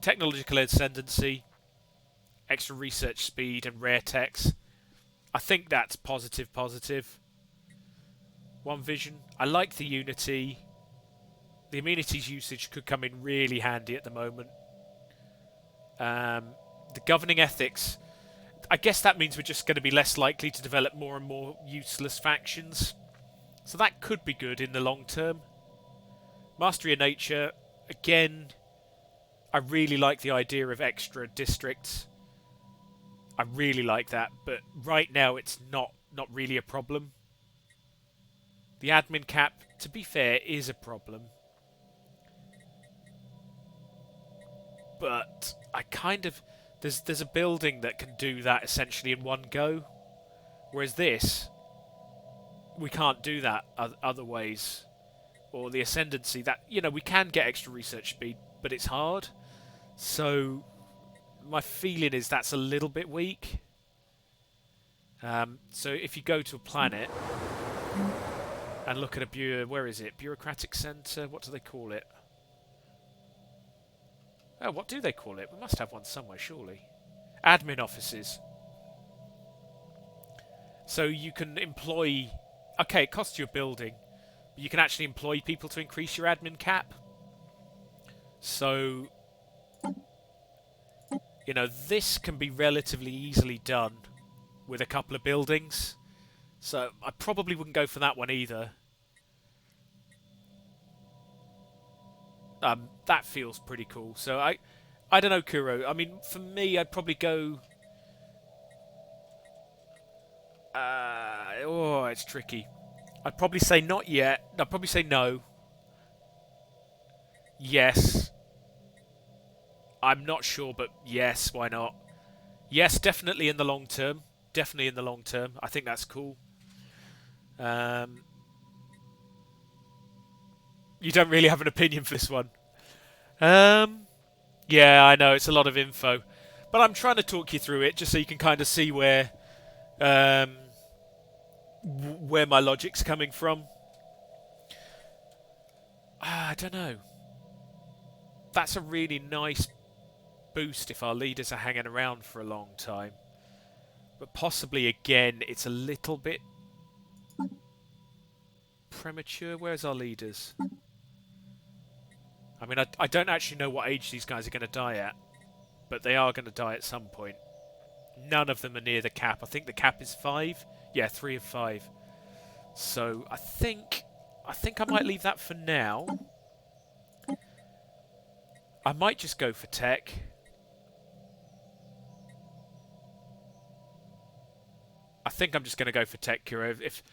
Technological ascendancy, extra research speed, and rare techs. I think that's positive. One vision. I like the Unity. The amenities usage could come in really handy at the moment. The governing ethics... I guess that means we're just going to be less likely to develop more and more useless factions. So that could be good in the long term. Mastery of Nature, again, I really like the idea of extra districts. I really like that, but right now it's not really a problem. The admin cap, to be fair, is a problem. But I kind of... There's a building that can do that essentially in one go. Whereas this, we can't do that other ways. Or the ascendancy, that, you know, we can get extra research speed, but it's hard. So my feeling is that's a little bit weak. So if you go to a planet and look at a where is it? Bureaucratic centre? What do they call it? Oh, what do they call it? We must have one somewhere, surely. Admin offices. So you can employ... Okay, it costs you a building, but you can actually employ people to increase your admin cap. So, you know, this can be relatively easily done with a couple of buildings. So I probably wouldn't go for that one either. That feels pretty cool. So I don't know, Kuro. I mean, for me, I'd probably go... it's tricky. I'd probably say not yet. I'd probably say no. Yes. I'm not sure, but yes, why not? Yes, definitely in the long term. Definitely in the long term. I think that's cool. You don't really have an opinion for this one. Yeah, I know, it's a lot of info. But I'm trying to talk you through it, just so you can kind of see where my logic's coming from. I don't know. That's a really nice boost if our leaders are hanging around for a long time. But possibly, again, it's a little bit premature. Where's our leaders? I mean, I don't actually know what age these guys are going to die at, but they are going to die at some point. None of them are near the cap. I think the cap is 5. Yeah, 3 of 5. So I think I might leave that for now. I might just go for tech. I think I'm just going to go for tech, Kuro. If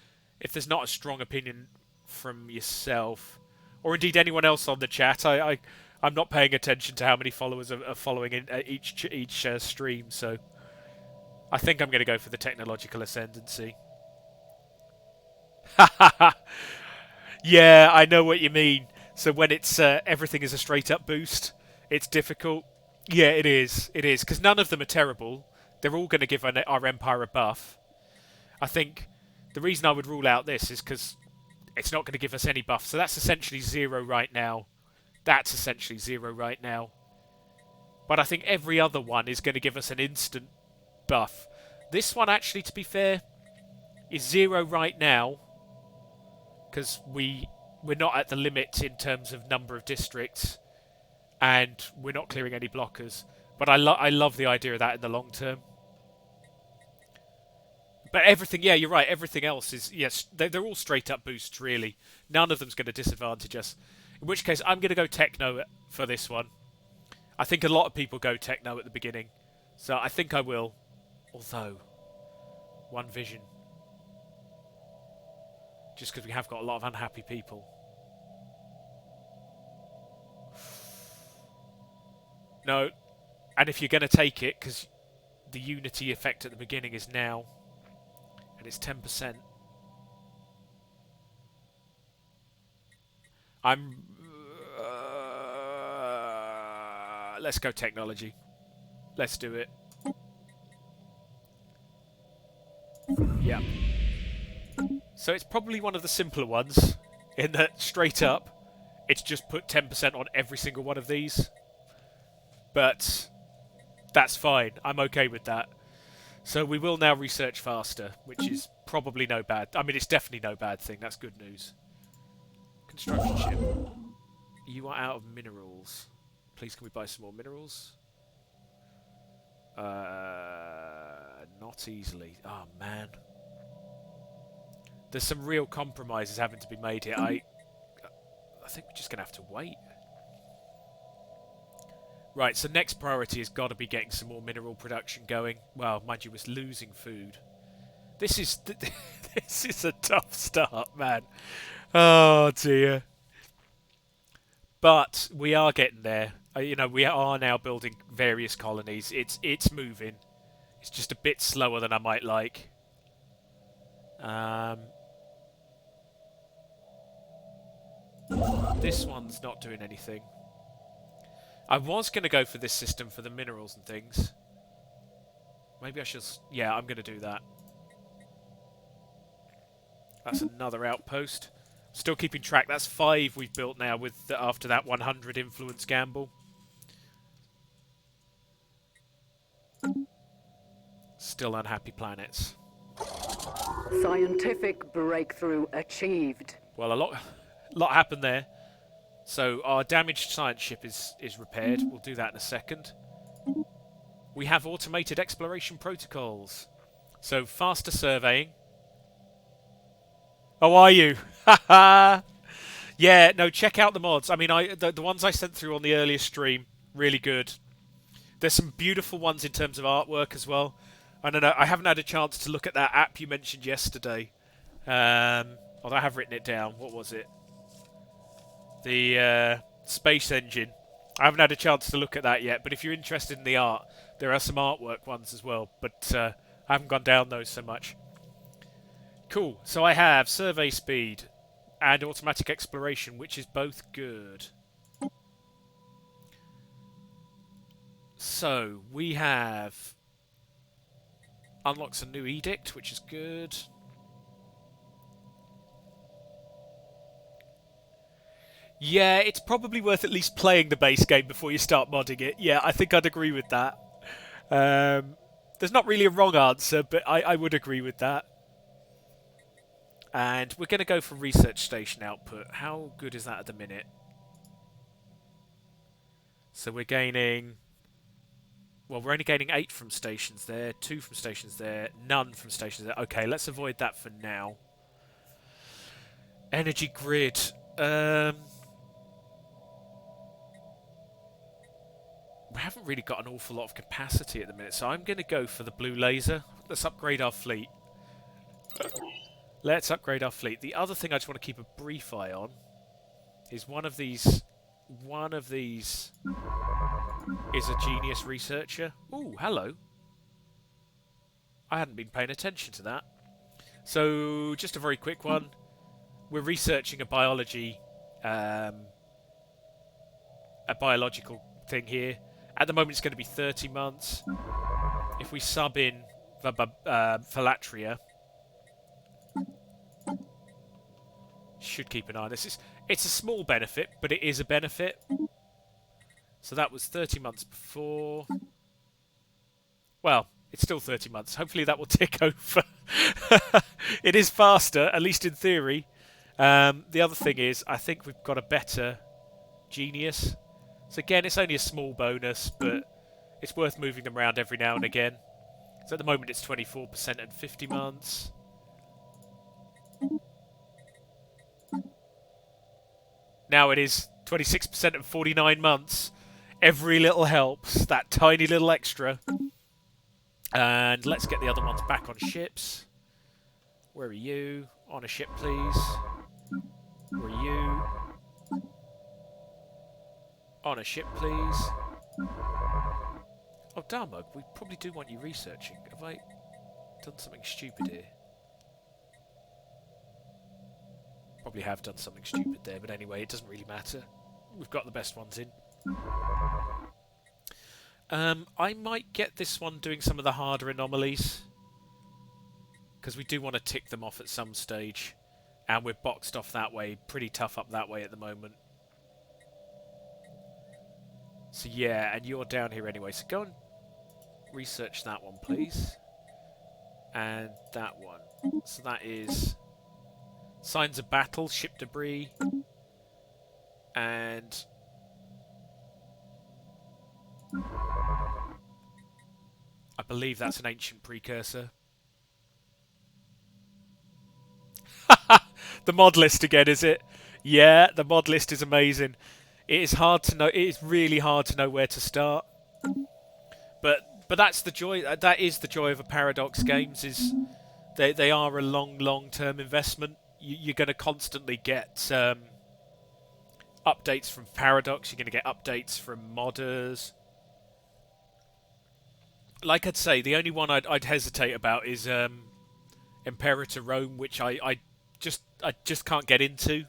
there's not a strong opinion from yourself, or indeed anyone else on the chat, I'm not paying attention to how many followers are following in each stream, so I think I'm going to go for the technological ascendancy. Yeah, I know what you mean. So when it's everything is a straight up boost, it's difficult. Yeah, it is. It is, because none of them are terrible. They're all going to give our Empire a buff. I think the reason I would rule out this is because it's not going to give us any buff. So that's essentially 0 right now. That's essentially 0 right now. But I think every other one is going to give us an instant buff. This one, actually, to be fair, is 0 right now. because we're not at the limit in terms of number of districts, and we're not clearing any blockers. But I love the idea of that in the long term. But everything, yeah, you're right. Everything else is, yes, they're all straight up boosts, really. None of them's going to disadvantage us. In which case, I'm going to go techno for this one. I think a lot of people go techno at the beginning, so I think I will. Although, one vision, just because we have got a lot of unhappy people. No, and if you're going to take it, because the unity effect at the beginning is now, and it's 10%. Let's go technology. Let's do it. Yeah. So it's probably one of the simpler ones, in that straight up, it's just put 10% on every single one of these. But that's fine. I'm okay with that. So we will now research faster, which is probably no bad. I mean, it's definitely no bad thing. That's good news. Construction ship. You are out of minerals. Please, can we buy some more minerals? Not easily. Oh, man. There's some real compromises having to be made here. I think we're just going to have to wait. Right, so next priority has got to be getting some more mineral production going. Well, mind you, we're losing food. This is this is a tough start, man. Oh dear. But we are getting there. You know, we are now building various colonies. It's moving. It's just a bit slower than I might like. This one's not doing anything. I was going to go for this system for the minerals and things. Maybe I should... Yeah, I'm going to do that. That's another outpost. Still keeping track. That's 5 we've built now with after that 100 influence gamble. Still unhappy planets. Scientific breakthrough achieved. Well, a lot happened there. So our damaged science ship is repaired. We'll do that in a second. We have automated exploration protocols. So faster surveying. Oh, are you? Haha. Yeah, no, check out the mods. I mean, the ones I sent through on the earlier stream, really good. There's some beautiful ones in terms of artwork as well. I don't know, I haven't had a chance to look at that app you mentioned yesterday. Although I have written it down. What was it? The space engine. I haven't had a chance to look at that yet, but if you're interested in the art, there are some artwork ones as well, but I haven't gone down those so much. Cool, so I have survey speed and automatic exploration, which is both good. So, we have... Unlocks a new edict, which is good. Yeah, it's probably worth at least playing the base game before you start modding it. Yeah, I think I'd agree with that. There's not really a wrong answer, but I would agree with that. And we're going to go for research station output. How good is that at the minute? So we're gaining... Well, we're only gaining 8 from stations there, 2 from stations there, none from stations there. Okay, let's avoid that for now. Energy grid. We haven't really got an awful lot of capacity at the minute, so I'm going to go for the blue laser. Let's upgrade our fleet. Let's upgrade our fleet. The other thing I just want to keep a brief eye on is one of these is a genius researcher. Ooh, hello. I hadn't been paying attention to that. So, just a very quick one. We're researching a biological thing here. At the moment, it's going to be 30 months. If we sub in Philatria, should keep an eye on this. It's a small benefit, but it is a benefit. So that was 30 months before. Well, it's still 30 months. Hopefully that will tick over. It is faster, at least in theory. The other thing is, I think we've got a better genius. So again, it's only a small bonus, but it's worth moving them around every now and again. So at the moment it's 24% and 50 months. Now it is 26% and 49 months. Every little helps. That tiny little extra. And let's get the other ones back on ships. Where are you? On a ship, please. Where are you? On a ship, please. Oh, Darmug, we probably do want you researching. Have I done something stupid here? Probably have done something stupid there, but anyway, it doesn't really matter. We've got the best ones in. I might get this one doing some of the harder anomalies, because we do want to tick them off at some stage, and we're boxed off that way, pretty tough up that way at the moment. So yeah, and you're down here anyway, so go and research that one, please. And that one. So that is signs of battle, ship debris, and I believe that's an ancient precursor. The mod list again, is it? Yeah, the mod list is amazing. It is hard to know. It is really hard to know where to start. But that's the joy. That is the joy of a Paradox games. Is they are a long-term investment. You're going to constantly get updates from Paradox. You're going to get updates from modders. Like I'd say, the only one I'd hesitate about is Imperator Rome, which I just can't get into.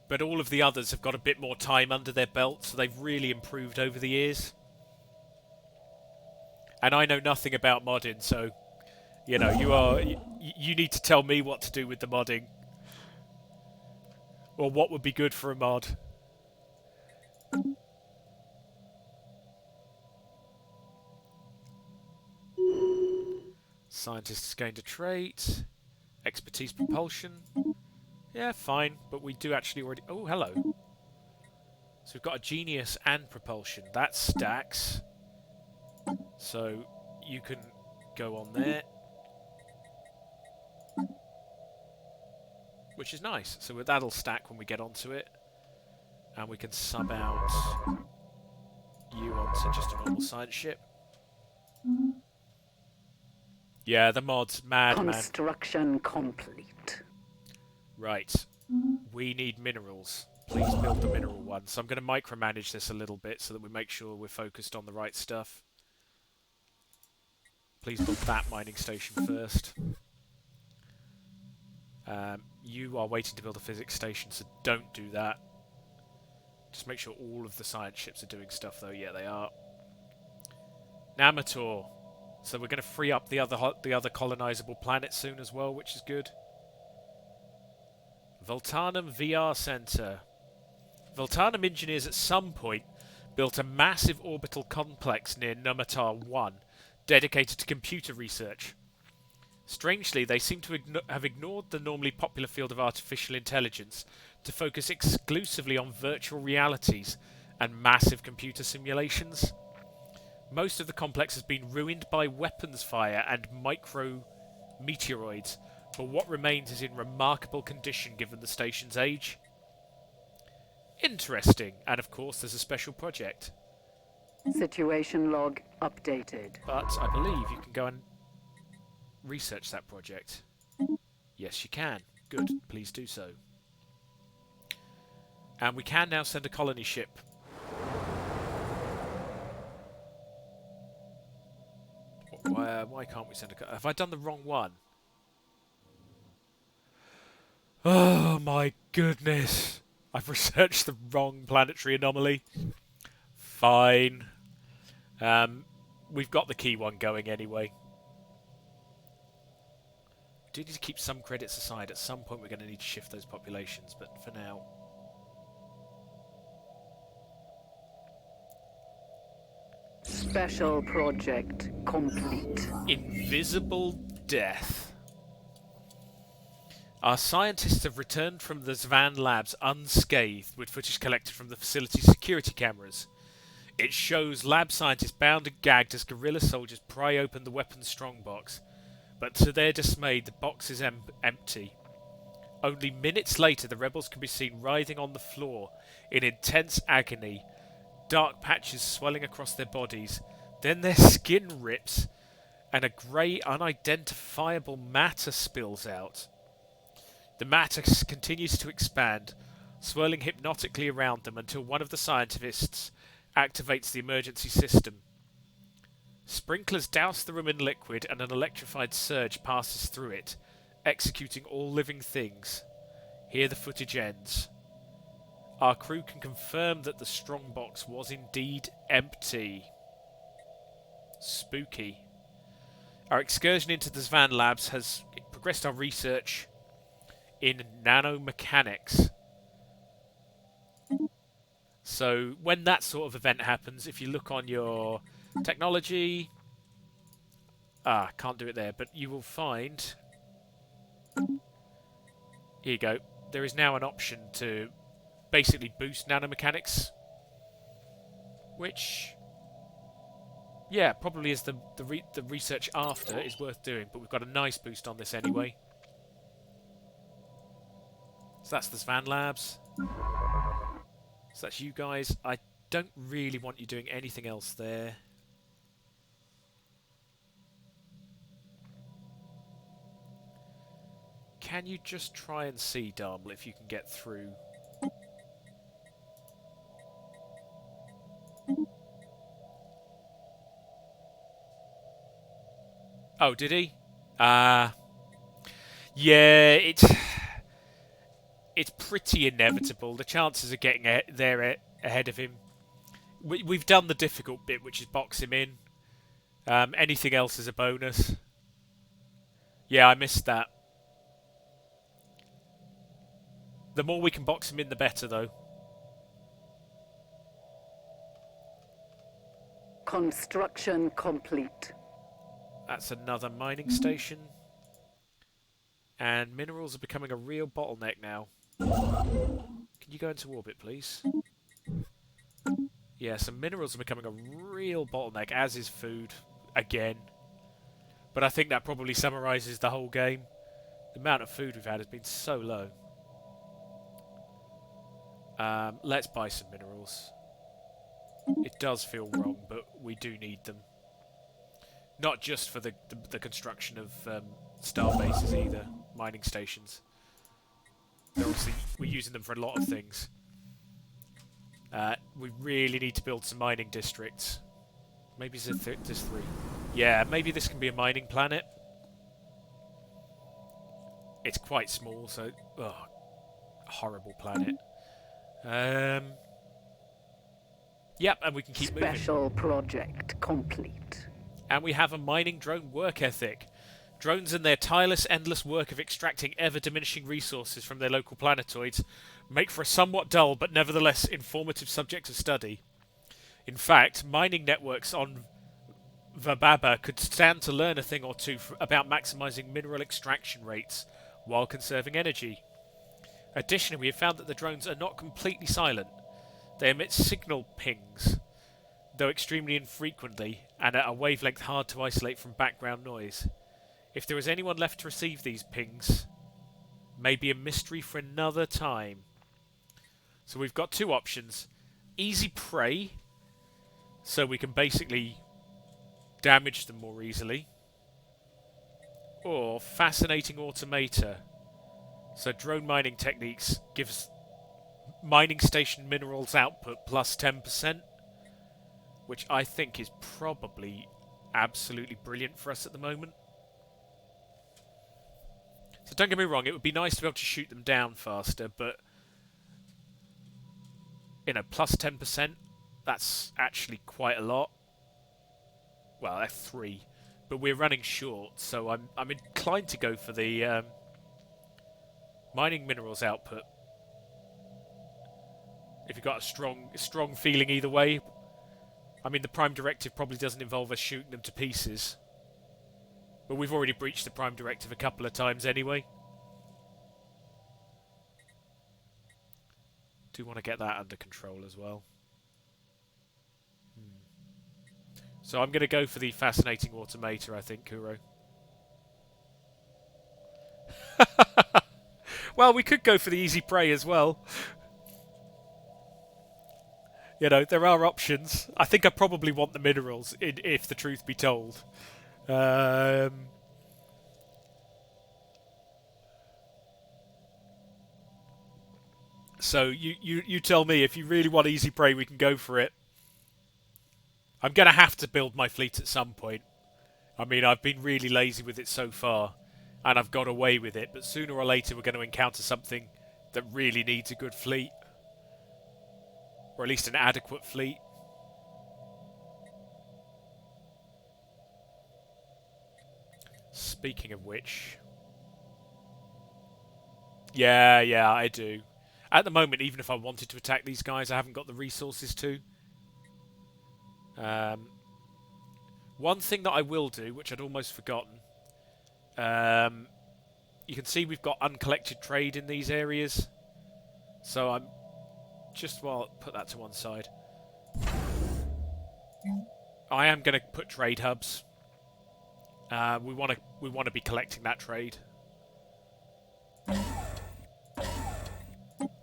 But all of the others have got a bit more time under their belt, so they've really improved over the years. And I know nothing about modding, so you know you need to tell me what to do with the modding, or what would be good for a mod. Scientists gained a trait. Expertise propulsion. Yeah, fine, but we do actually already... Oh, hello. So we've got a genius and propulsion. That stacks. So you can go on there. Which is nice. So that'll stack when we get onto it. And we can sub out you onto just a normal science ship. Yeah, the mod's mad, man. Construction complete. Right. We need minerals. Please build the mineral one. So I'm going to micromanage this a little bit so that we make sure we're focused on the right stuff. Please build that mining station first. You are waiting to build a physics station, so don't do that. Just make sure all of the science ships are doing stuff, though. Yeah, they are. Namator. So we're going to free up the other colonizable planet soon as well, which is good. Voltanum VR Center. Voltanum engineers at some point built a massive orbital complex near Namatar 1 dedicated to computer research. Strangely, they seem to have ignored the normally popular field of artificial intelligence to focus exclusively on virtual realities and massive computer simulations. Most of the complex has been ruined by weapons fire and micro-meteoroids, but what remains is in remarkable condition given the station's age. Interesting, and of course there's a special project. Situation log updated. But I believe you can go and research that project. Yes, you can. Good, please do so. And we can now send a colony ship. Why can't we send a... Have I done the wrong one? Oh my goodness. I've researched the wrong planetary anomaly. Fine. We've got the key one going anyway. Do need to keep some credits aside. At some point we're going to need to shift those populations, but for now... Special project complete. Invisible death. Our scientists have returned from the Zvan labs unscathed with footage collected from the facility's security cameras. It shows lab scientists bound and gagged as guerrilla soldiers pry open the weapons strongbox. But to their dismay, the box is empty. Only minutes later, the rebels can be seen writhing on the floor in intense agony, dark patches swelling across their bodies. Then their skin rips, and a grey, unidentifiable matter spills out. The matter continues to expand, swirling hypnotically around them until one of the scientists activates the emergency system. Sprinklers douse the room in liquid and an electrified surge passes through it, executing all living things. Here the footage ends. Our crew can confirm that the strongbox was indeed empty. Spooky. Our excursion into the Zvan labs has progressed our research in nanomechanics. So when that sort of event happens, if you look on your technology... can't do it there, but you will find... Here you go. There is now an option to basically boost nanomechanics. Which... yeah, probably is the research after is worth doing, but we've got a nice boost on this anyway. So that's the Zvan labs. So that's you guys. I don't really want you doing anything else there. Can you just try and see, Darmel, if you can get through? Oh, did he? Yeah, it's pretty inevitable. The chances of getting there ahead of him. We've done the difficult bit, which is box him in. Anything else is a bonus. Yeah, I missed that. The more we can box him in, the better, though. Construction complete. That's another mining station. And minerals are becoming a real bottleneck now. Can you go into orbit, please? Yeah, some minerals are becoming a real bottleneck, as is food, again. But I think that probably summarises the whole game. The amount of food we've had has been so low. Let's buy some minerals. It does feel wrong, but we do need them. Not just for the construction of star bases either, mining stations. They're obviously, we're using them for a lot of things. We really need to build some mining districts. Maybe this 3. Yeah, maybe this can be a mining planet. It's quite small, so... oh, horrible planet. Yep, and we can keep moving. Special project complete. And we have a mining drone work ethic. Drones and their tireless, endless work of extracting ever-diminishing resources from their local planetoids make for a somewhat dull but nevertheless informative subject of study. In fact, mining networks on Vababa could stand to learn a thing or two about maximising mineral extraction rates while conserving energy. Additionally, we have found that the drones are not completely silent. They emit signal pings, though extremely infrequently, and at a wavelength hard to isolate from background noise. If there is anyone left to receive these pings, may be a mystery for another time. So we've got two options. Easy prey, so we can basically damage them more easily. Or fascinating automata. So drone mining techniques gives mining station minerals output plus 10%, which I think is probably absolutely brilliant for us at the moment. So don't get me wrong, it would be nice to be able to shoot them down faster, but you know, plus 10%, that's actually quite a lot. Well, F3, but we're running short, so I'm inclined to go for the mining minerals output. If you've got a strong feeling either way. I mean, the Prime Directive probably doesn't involve us shooting them to pieces. But we've already breached the Prime Directive a couple of times anyway. Do want to get that under control as well. So I'm going to go for the fascinating automator, I think, Kuro. Well, we could go for the easy prey as well. You know, there are options. I think I probably want the minerals, if the truth be told. So you tell me, if you really want easy prey, we can go for it. I'm going to have to build my fleet at some point. I mean, I've been really lazy with it so far, and I've got away with it, but sooner or later we're going to encounter something that really needs a good fleet. Or at least an adequate fleet. Speaking of which... Yeah, I do. At the moment, even if I wanted to attack these guys, I haven't got the resources to. One thing that I will do, which I'd almost forgotten, you can see we've got uncollected trade in these areas. So I'm just, well, put that to one side. I am going to put trade hubs. We want to be collecting that trade.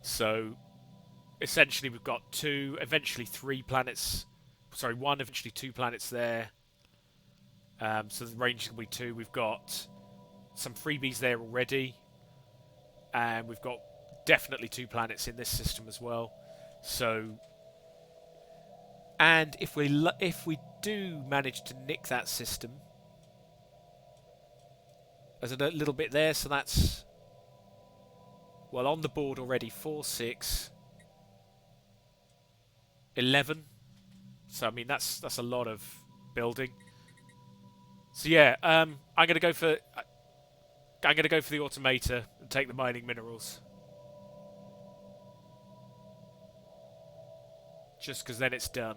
So essentially we've got two, eventually three planets. Sorry, one, eventually two planets there. So the range will be two. We've got some freebies there already, and we've got definitely two planets in this system as well. So, and if we do manage to nick that system, there's a little bit there. So that's, well, on the board already. 4, 6, 11. So I mean that's a lot of building. So yeah, I'm gonna go for the automator and take the mining minerals. Just because then it's done.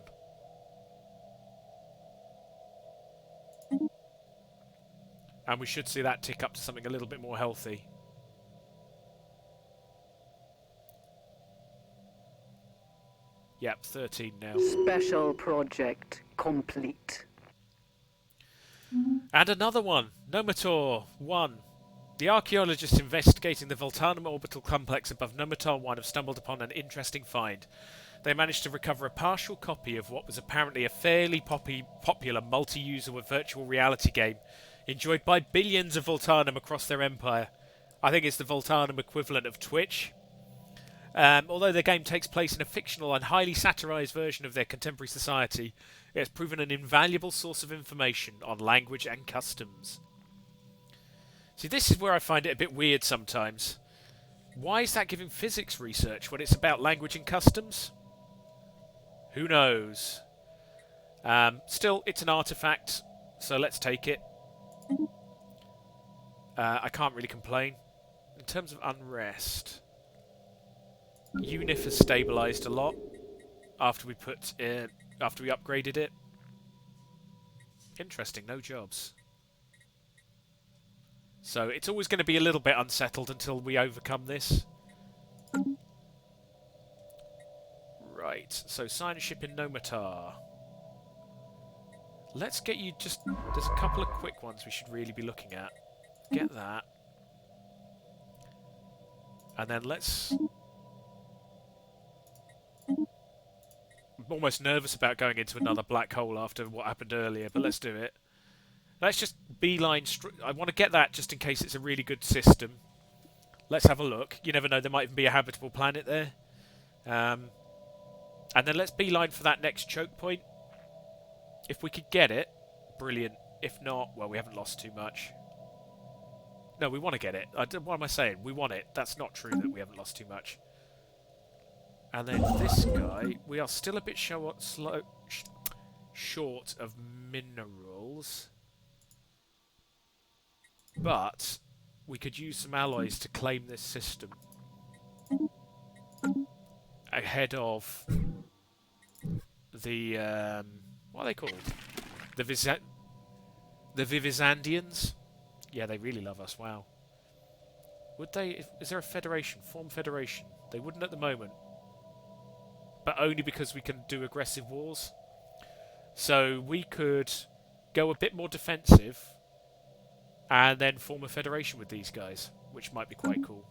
And we should see that tick up to something a little bit more healthy. Yep, 13 now. Special project complete. And another one, Nomator 1. The archaeologists investigating the Voltanum orbital complex above Nomator 1 have stumbled upon an interesting find. They managed to recover a partial copy of what was apparently a fairly popular multi-user virtual reality game enjoyed by billions of Voltanum across their empire. I think it's the Voltanum equivalent of Twitch. Although the game takes place in a fictional and highly satirised version of their contemporary society, it has proven an invaluable source of information on language and customs. See, this is where I find it a bit weird sometimes. Why is that giving physics research when it's about language and customs? Who knows? Still, it's an artifact, so let's take it. I can't really complain. In terms of unrest, UNIF has stabilised a lot after we upgraded it. Interesting, no jobs. So it's always going to be a little bit unsettled until we overcome this. Right, so signership in Nomatar. Let's get you just... There's a couple of quick ones we should really be looking at. Get that. And then let's... I'm almost nervous about going into another black hole after what happened earlier, but let's do it. Let's just beeline... I want to get that just in case it's a really good system. Let's have a look. You never know, there might even be a habitable planet there. And then let's beeline for that next choke point. If we could get it, brilliant. If not, well, we haven't lost too much. No, we want to get it. What am I saying? We want it. That's not true that we haven't lost too much. And then this guy, we are still a bit short of minerals. But we could use some alloys to claim this system. Ahead of the... what are they called? The Vivizandians? Yeah, they really love us, wow. Would they... Is there a federation? Form federation? They wouldn't at the moment. but only because we can do aggressive wars. So we could go a bit more defensive and then form a federation with these guys, which might be quite cool.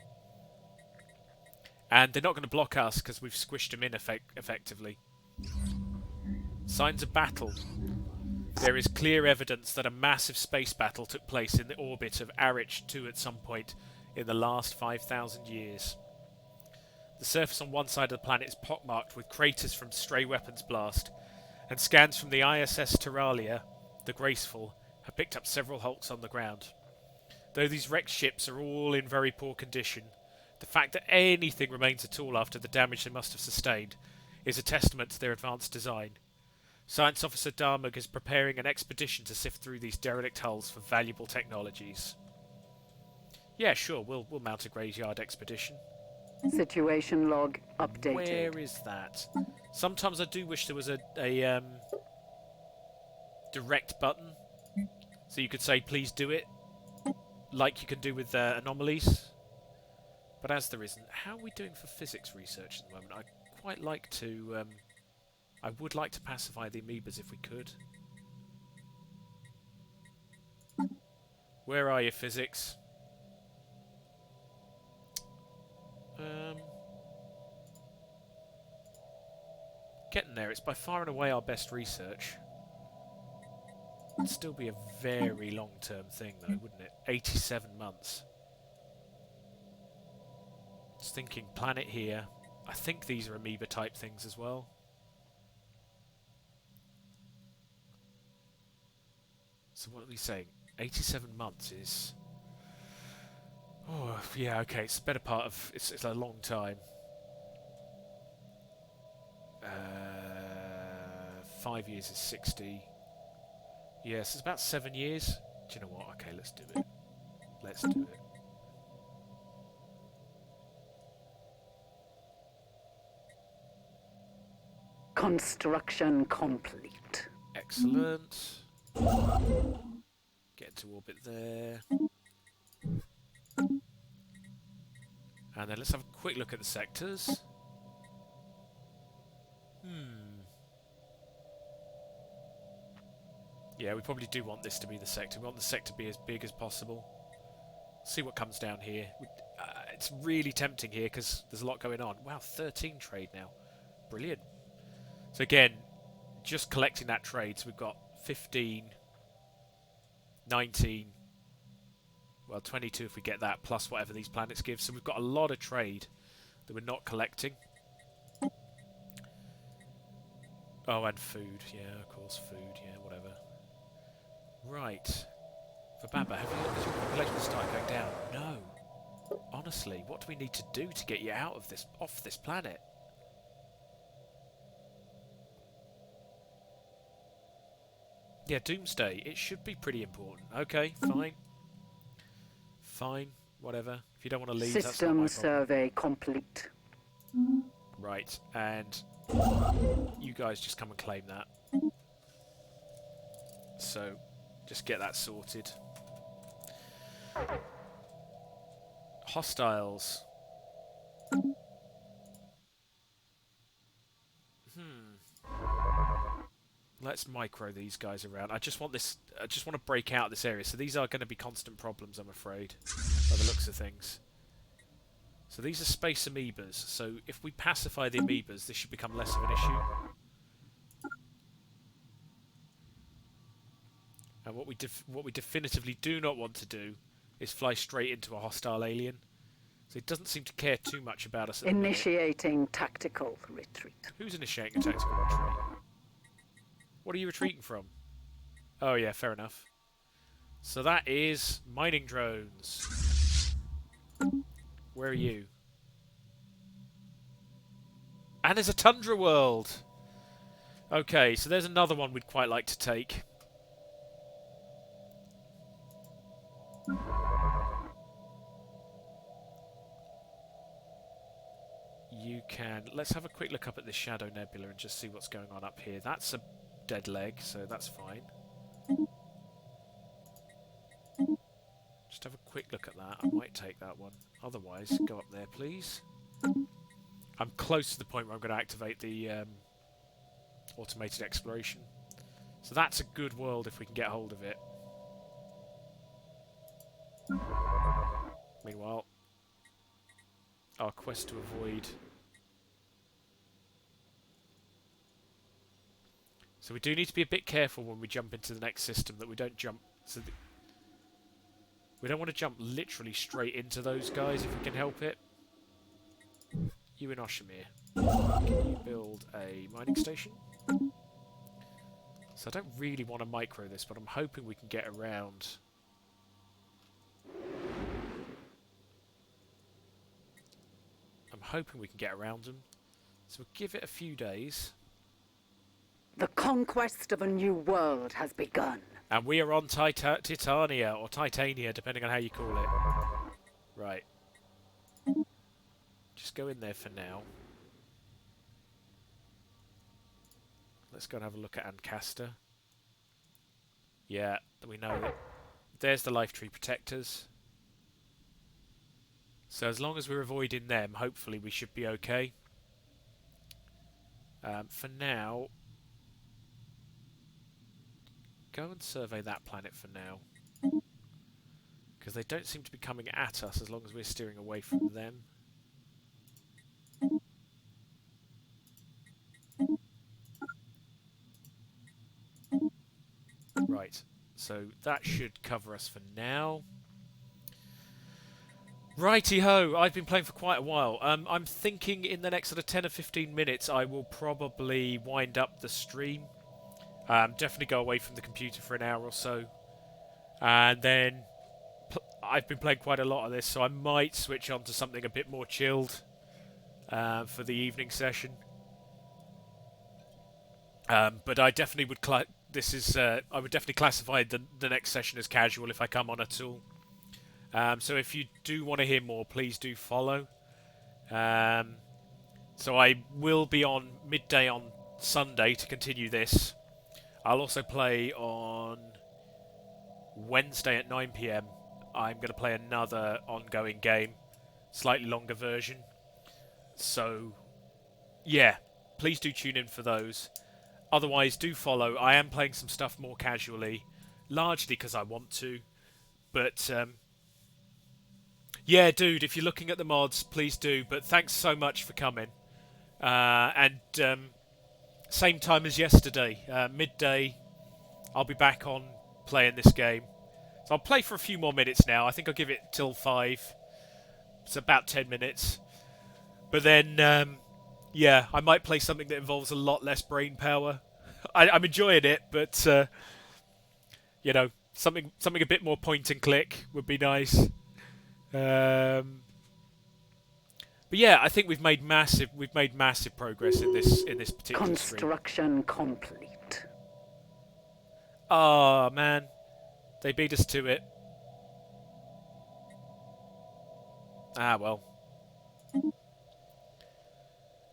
And they're not going to block us because we've squished them in effectively. Signs of battle. There is clear evidence that a massive space battle took place in the orbit of Arich 2 at some point in the last 5,000 years. The surface on one side of the planet is pockmarked with craters from stray weapons blast, and scans from the ISS Terralia, the Graceful, have picked up several hulks on the ground. Though these wrecked ships are all in very poor condition, the fact that anything remains at all after the damage they must have sustained is a testament to their advanced design. Science Officer Darmug is preparing an expedition to sift through these derelict hulls for valuable technologies. Yeah, sure, we'll mount a graveyard expedition. Situation log updated. Where is that? Sometimes I do wish there was a direct button, so you could say please do it, like you can do with anomalies. But as there isn't, how are we doing for physics research at the moment? I'd quite like to. I would like to pacify the amoebas if we could. Where are you, physics? Getting there. It's by far and away our best research. It'd still be a very long-term thing, though, wouldn't it? 87 months. Just thinking planet here. I think these are amoeba-type things as well. So what are we saying? 87 months is... Oh, yeah, okay, it's the better part of... It's a long time. 5 years is 60. Yes, it's about 7 years. Do you know what? Okay, let's do it. Let's do it. Construction complete. Excellent. Get into orbit there. And then let's have a quick look at the sectors. Yeah, we probably do want this to be the sector. We want the sector to be as big as possible. See what comes down here. It's really tempting here because there's a lot going on. Wow, 13 trade now. Brilliant. So again, just collecting that trade. So we've got 15, 19, well 22 if we get that, plus whatever these planets give. So we've got a lot of trade that we're not collecting. Oh, and food. Yeah, of course, food. Yeah, whatever. Right. For Bamba, have you looked at your population start going down? No. Honestly, what do we need to do to get you out of this, off this planet? Yeah, Doomsday. It should be pretty important. Okay, fine. Fine, whatever. If you don't want to leave, that's not my problem. System survey complete. Right, and you guys just come and claim that. So, just get that sorted. Hostiles. Let's micro these guys around. I just want this. I just want to break out this area. So these are going to be constant problems, I'm afraid, by the looks of things. So these are space amoebas. So if we pacify the amoebas, this should become less of an issue. And what we definitively do not want to do is fly straight into a hostile alien. So it doesn't seem to care too much about us at the minute. Initiating tactical retreat. Who's initiating a tactical retreat? What are you retreating from? Oh yeah, fair enough. So that is mining drones. Where are you? And there's a tundra world! Okay, so there's another one we'd quite like to take. You can... Let's have a quick look up at this Shadow Nebula and just see what's going on up here. That's a dead leg, so that's fine. Just have a quick look at that. I might take that one. Otherwise, go up there, please. I'm close to the point where I'm going to activate the automated exploration. So that's a good world if we can get hold of it. Meanwhile, our quest to avoid... So we do need to be a bit careful when we jump into the next system that we don't jump... we don't want to jump literally straight into those guys if we can help it. You in Oshimir. Can you build a mining station? So I don't really want to micro this, but I'm hoping we can get around... I'm hoping we can get around them. So we'll give it a few days. The conquest of a new world has begun. And we are on Titania, or Titania, depending on how you call it. Right. Just go in there for now. Let's go and have a look at Ancaster. Yeah, we know that. There's the life tree protectors. So as long as we're avoiding them, hopefully we should be okay. For now, go and survey that planet for now. Because they don't seem to be coming at us as long as we're steering away from them. Right, so that should cover us for now. Righty-ho, I've been playing for quite a while. I'm thinking in the next sort of 10 or 15 minutes I will probably wind up the stream. Definitely go away from the computer for an hour or so. And then I've been playing quite a lot of this, so I might switch on to something a bit more chilled for the evening session. But I definitely would I would definitely classify the next session as casual if I come on at all. So if you do want to hear more, please do follow. So I will be on midday on Sunday to continue this. I'll also play on Wednesday at 9 PM. I'm going to play another ongoing game, slightly longer version. So, yeah, please do tune in for those. Otherwise, do follow. I am playing some stuff more casually, largely because I want to. But, yeah, dude, if you're looking at the mods, please do. But thanks so much for coming. Same time as yesterday, midday, I'll be back on playing this game. So I'll play for a few more minutes now. I think I'll give it till 5. It's about 10 minutes. But then, yeah, I might play something that involves a lot less brain power. I'm enjoying it, but, you know, something a bit more point and click would be nice. But yeah, I think we've made massive progress in this particular Construction complete. Oh man, they beat us to it. Ah well,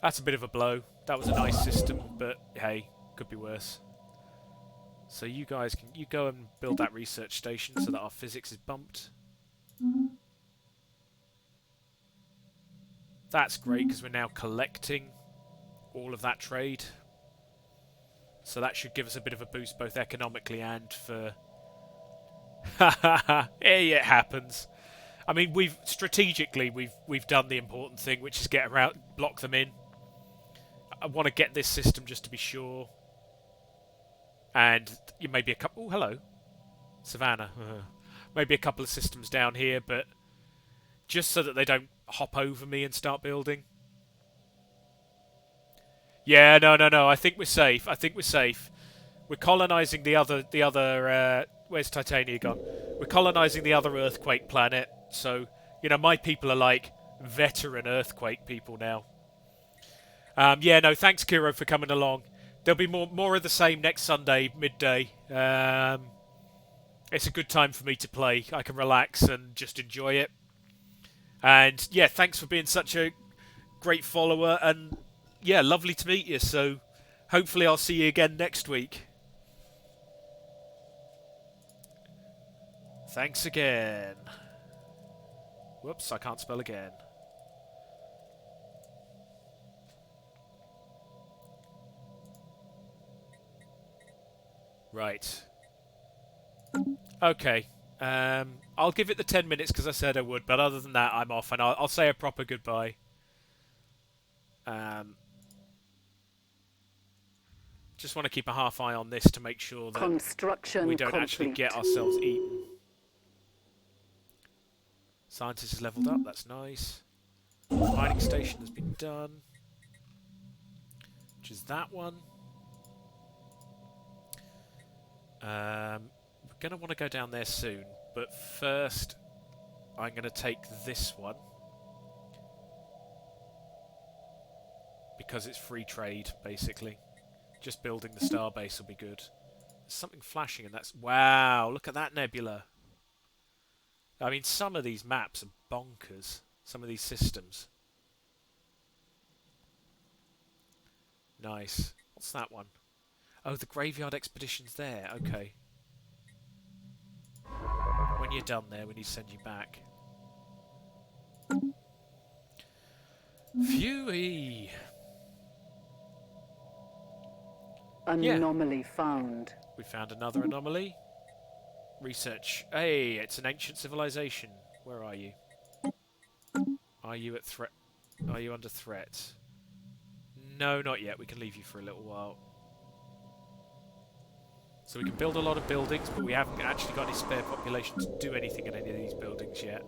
that's a bit of a blow. That was a nice system, but hey, could be worse. So you guys you go and build that research station so that our physics is bumped. That's great because we're now collecting all of that trade. So that should give us a bit of a boost both economically and for... Hey, it happens. I mean, strategically we've done the important thing, which is get around, block them in. I want to get this system just to be sure. And you maybe a couple... Oh, hello. Savannah. Maybe a couple of systems down here, but just so that they don't hop over me and start building. Yeah, no. I think we're safe. We're colonising the other. Where's Titania gone? We're colonising the other earthquake planet. So, you know, my people are like veteran earthquake people now. Yeah, no, thanks, Kiro, for coming along. There'll be more of the same next Sunday, midday. It's a good time for me to play. I can relax and just enjoy it. And, yeah, thanks for being such a great follower. And, yeah, lovely to meet you. So, hopefully I'll see you again next week. Thanks again. Whoops, I can't spell again. Right. Okay. I'll give it the 10 minutes because I said I would, but other than that, I'm off, and I'll say a proper goodbye. Just want to keep a half eye on this to make sure that we don't actually get ourselves eaten. Scientist is leveled up, that's nice. Mining station has been done. Which is that one. We're going to want to go down there soon, but first I'm going to take this one. Because it's free trade, basically. Just building the starbase will be good. There's something flashing and that's... Wow, look at that nebula. I mean, some of these maps are bonkers. Some of these systems. Nice. What's that one? Oh, the graveyard expedition's there. Okay. When you're done there, we need to send you back. Phew-y. Anomaly found. We found another anomaly. Research. Hey, it's an ancient civilization. Where are you? Are you at threat? Are you under threat? No, not yet. We can leave you for a little while. So we can build a lot of buildings, but we haven't actually got any spare population to do anything in any of these buildings yet.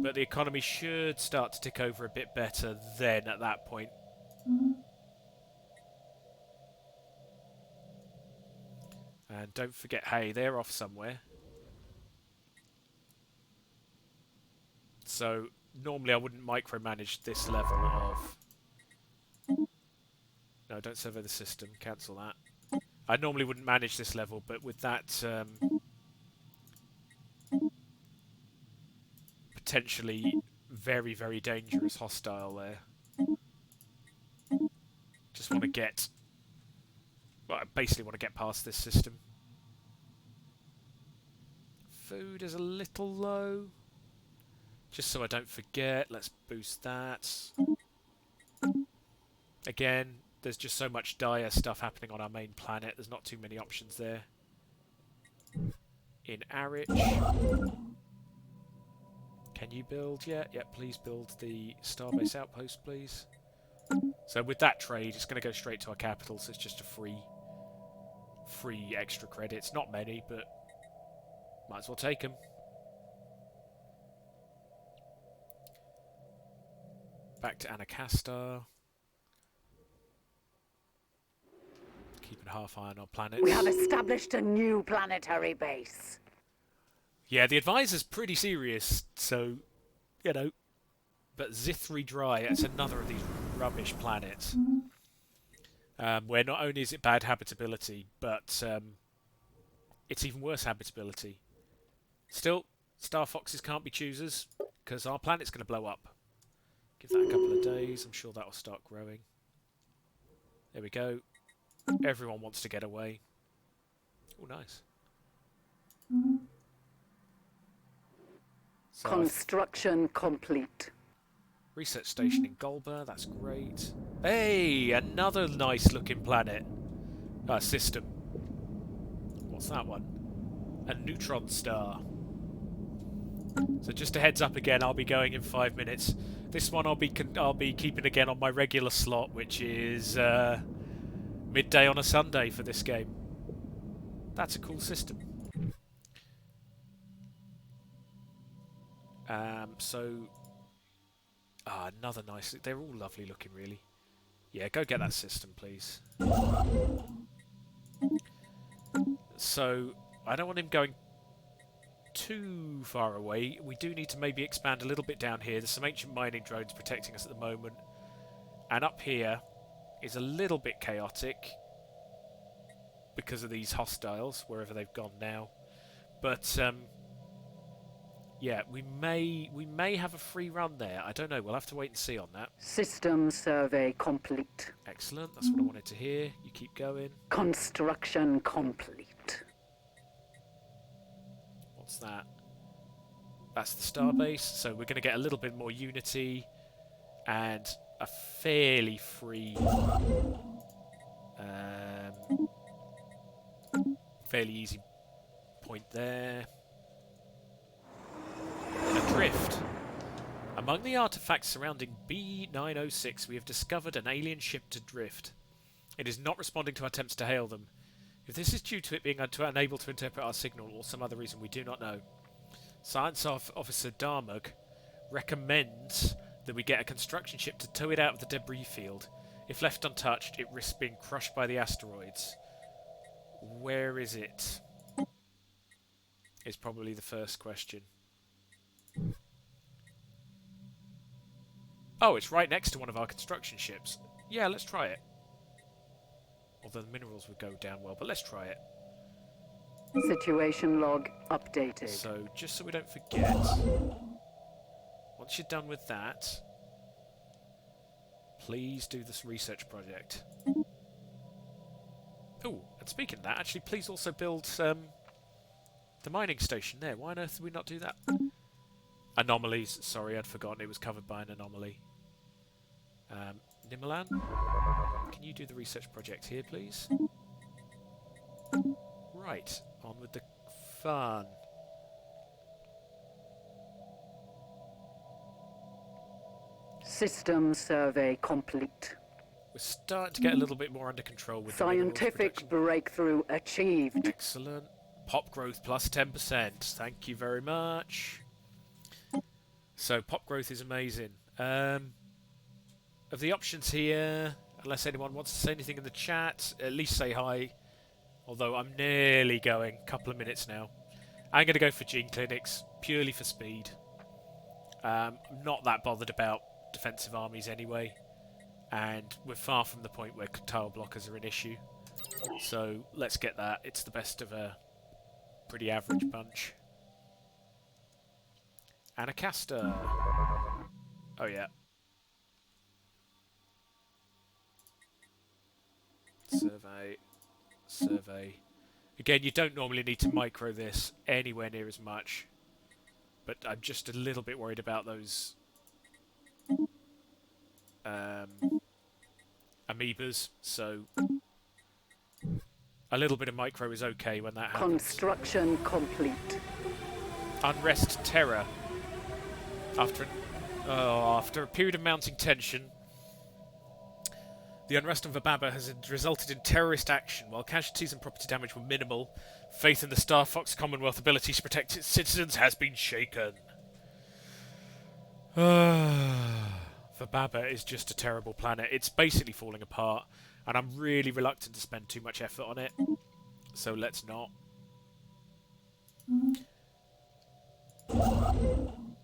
But the economy should start to tick over a bit better then at that point. And don't forget, hey, they're off somewhere. So normally I wouldn't micromanage this level of... No, don't survey the system. Cancel that. I normally wouldn't manage this level, but with that potentially very, very dangerous hostile there. Just want to get... Well, I basically want to get past this system. Food is a little low. Just so I don't forget, let's boost that. Again, there's just so much dire stuff happening on our main planet. There's not too many options there. In Arich. Can you build yet? Yeah, please build the Starbase outpost, please. So with that trade, it's going to go straight to our capital, so it's just a free extra credits. Not many, but might as well take them. Back to Anacastar. Keeping half eye on our planets. We have established a new planetary base. Yeah, the advisor's pretty serious, so, you know. But Zithri Dry, it's another of these rubbish planets. Where not only is it bad habitability, but it's even worse habitability. Still, Starfoxes can't be choosers, because our planet's going to blow up. Give that a couple of days, I'm sure that will start growing. There we go. Everyone wants to get away. Oh, nice. So Construction complete. Research station in Golba, that's great. Hey, another nice looking planet. System. What's that one? A neutron star. So just a heads up again, I'll be going in 5 minutes. This one I'll be keeping again on my regular slot, which is midday on a Sunday for this game. That's a cool system. Another nice... They're all lovely looking, really. Yeah, go get that system, please. So, I don't want him going too far away. We do need to maybe expand a little bit down here. There's some ancient mining drones protecting us at the moment. And up here is a little bit chaotic because of these hostiles, wherever they've gone now. But... yeah, we may have a free run there. I don't know. We'll have to wait and see on that. System survey complete. Excellent. That's what I wanted to hear. You keep going. Construction complete. What's that? That's the starbase. So we're going to get a little bit more unity and a fairly free fairly easy point there. Adrift. Among the artifacts surrounding B906, we have discovered an alien ship adrift. It is not responding to our attempts to hail them. If this is due to it being unable to interpret our signal or some other reason, we do not know. Science Officer Darmug recommends that we get a construction ship to tow it out of the debris field. If left untouched, it risks being crushed by the asteroids. Where is it? Is probably the first question. Oh, it's right next to one of our construction ships. Yeah, let's try it. Although the minerals would go down well, but let's try it. Situation log updated. So, just so we don't forget, once you're done with that, please do this research project. Oh, and speaking of that, actually, please also build the mining station there. Why on earth did we not do that? Anomalies. Sorry, I'd forgotten it was covered by an anomaly. Nimalan, can you do the research project here, please? Right, on with the fun. System survey complete. We're starting to get a little bit more under control with Scientific the minerals breakthrough achieved. Excellent. Pop growth plus 10%. Thank you very much. So pop growth is amazing. Of the options here, unless anyone wants to say anything in the chat, at least say hi. Although I'm nearly going. A couple of minutes now. I'm going to go for gene clinics, purely for speed. I'm not that bothered about defensive armies anyway. And we're far from the point where tile blockers are an issue. So let's get that. It's the best of a pretty average bunch. Anacaster. Oh yeah. Survey. Survey. Again, you don't normally need to micro this anywhere near as much. But I'm just a little bit worried about those amoebas, so a little bit of micro is okay when that happens. Construction complete. Unrest Terror. After a period of mounting tension, the unrest on Vababa has resulted in terrorist action. While casualties and property damage were minimal, faith in the Starfox Commonwealth ability to protect its citizens has been shaken. Vababa is just a terrible planet. It's basically falling apart, and I'm really reluctant to spend too much effort on it. So let's not.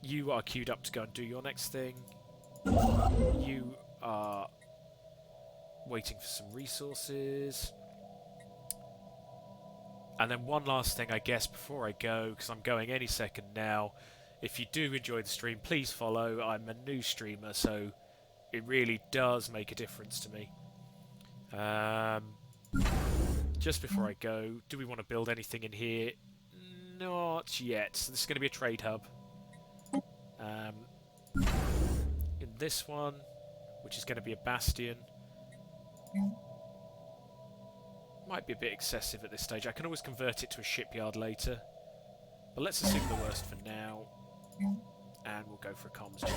You are queued up to go and do your next thing. You are waiting for some resources. And then one last thing, I guess, before I go, because I'm going any second now. If you do enjoy the stream, please follow. I'm a new streamer, so it really does make a difference to me. Just before I go, do we want to build anything in here? Not yet. So this is going to be a trade hub. In this one, which is going to be a bastion. Might be a bit excessive at this stage. I can always convert it to a shipyard later. But let's assume the worst for now. And we'll go for a comms gen.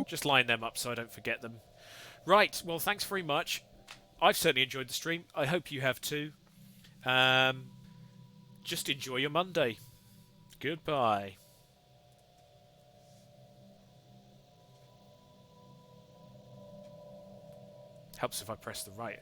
Just line them up so I don't forget them. Right, well, thanks very much. I've certainly enjoyed the stream. I hope you have too. Just enjoy your Monday. Goodbye. Helps if I press the right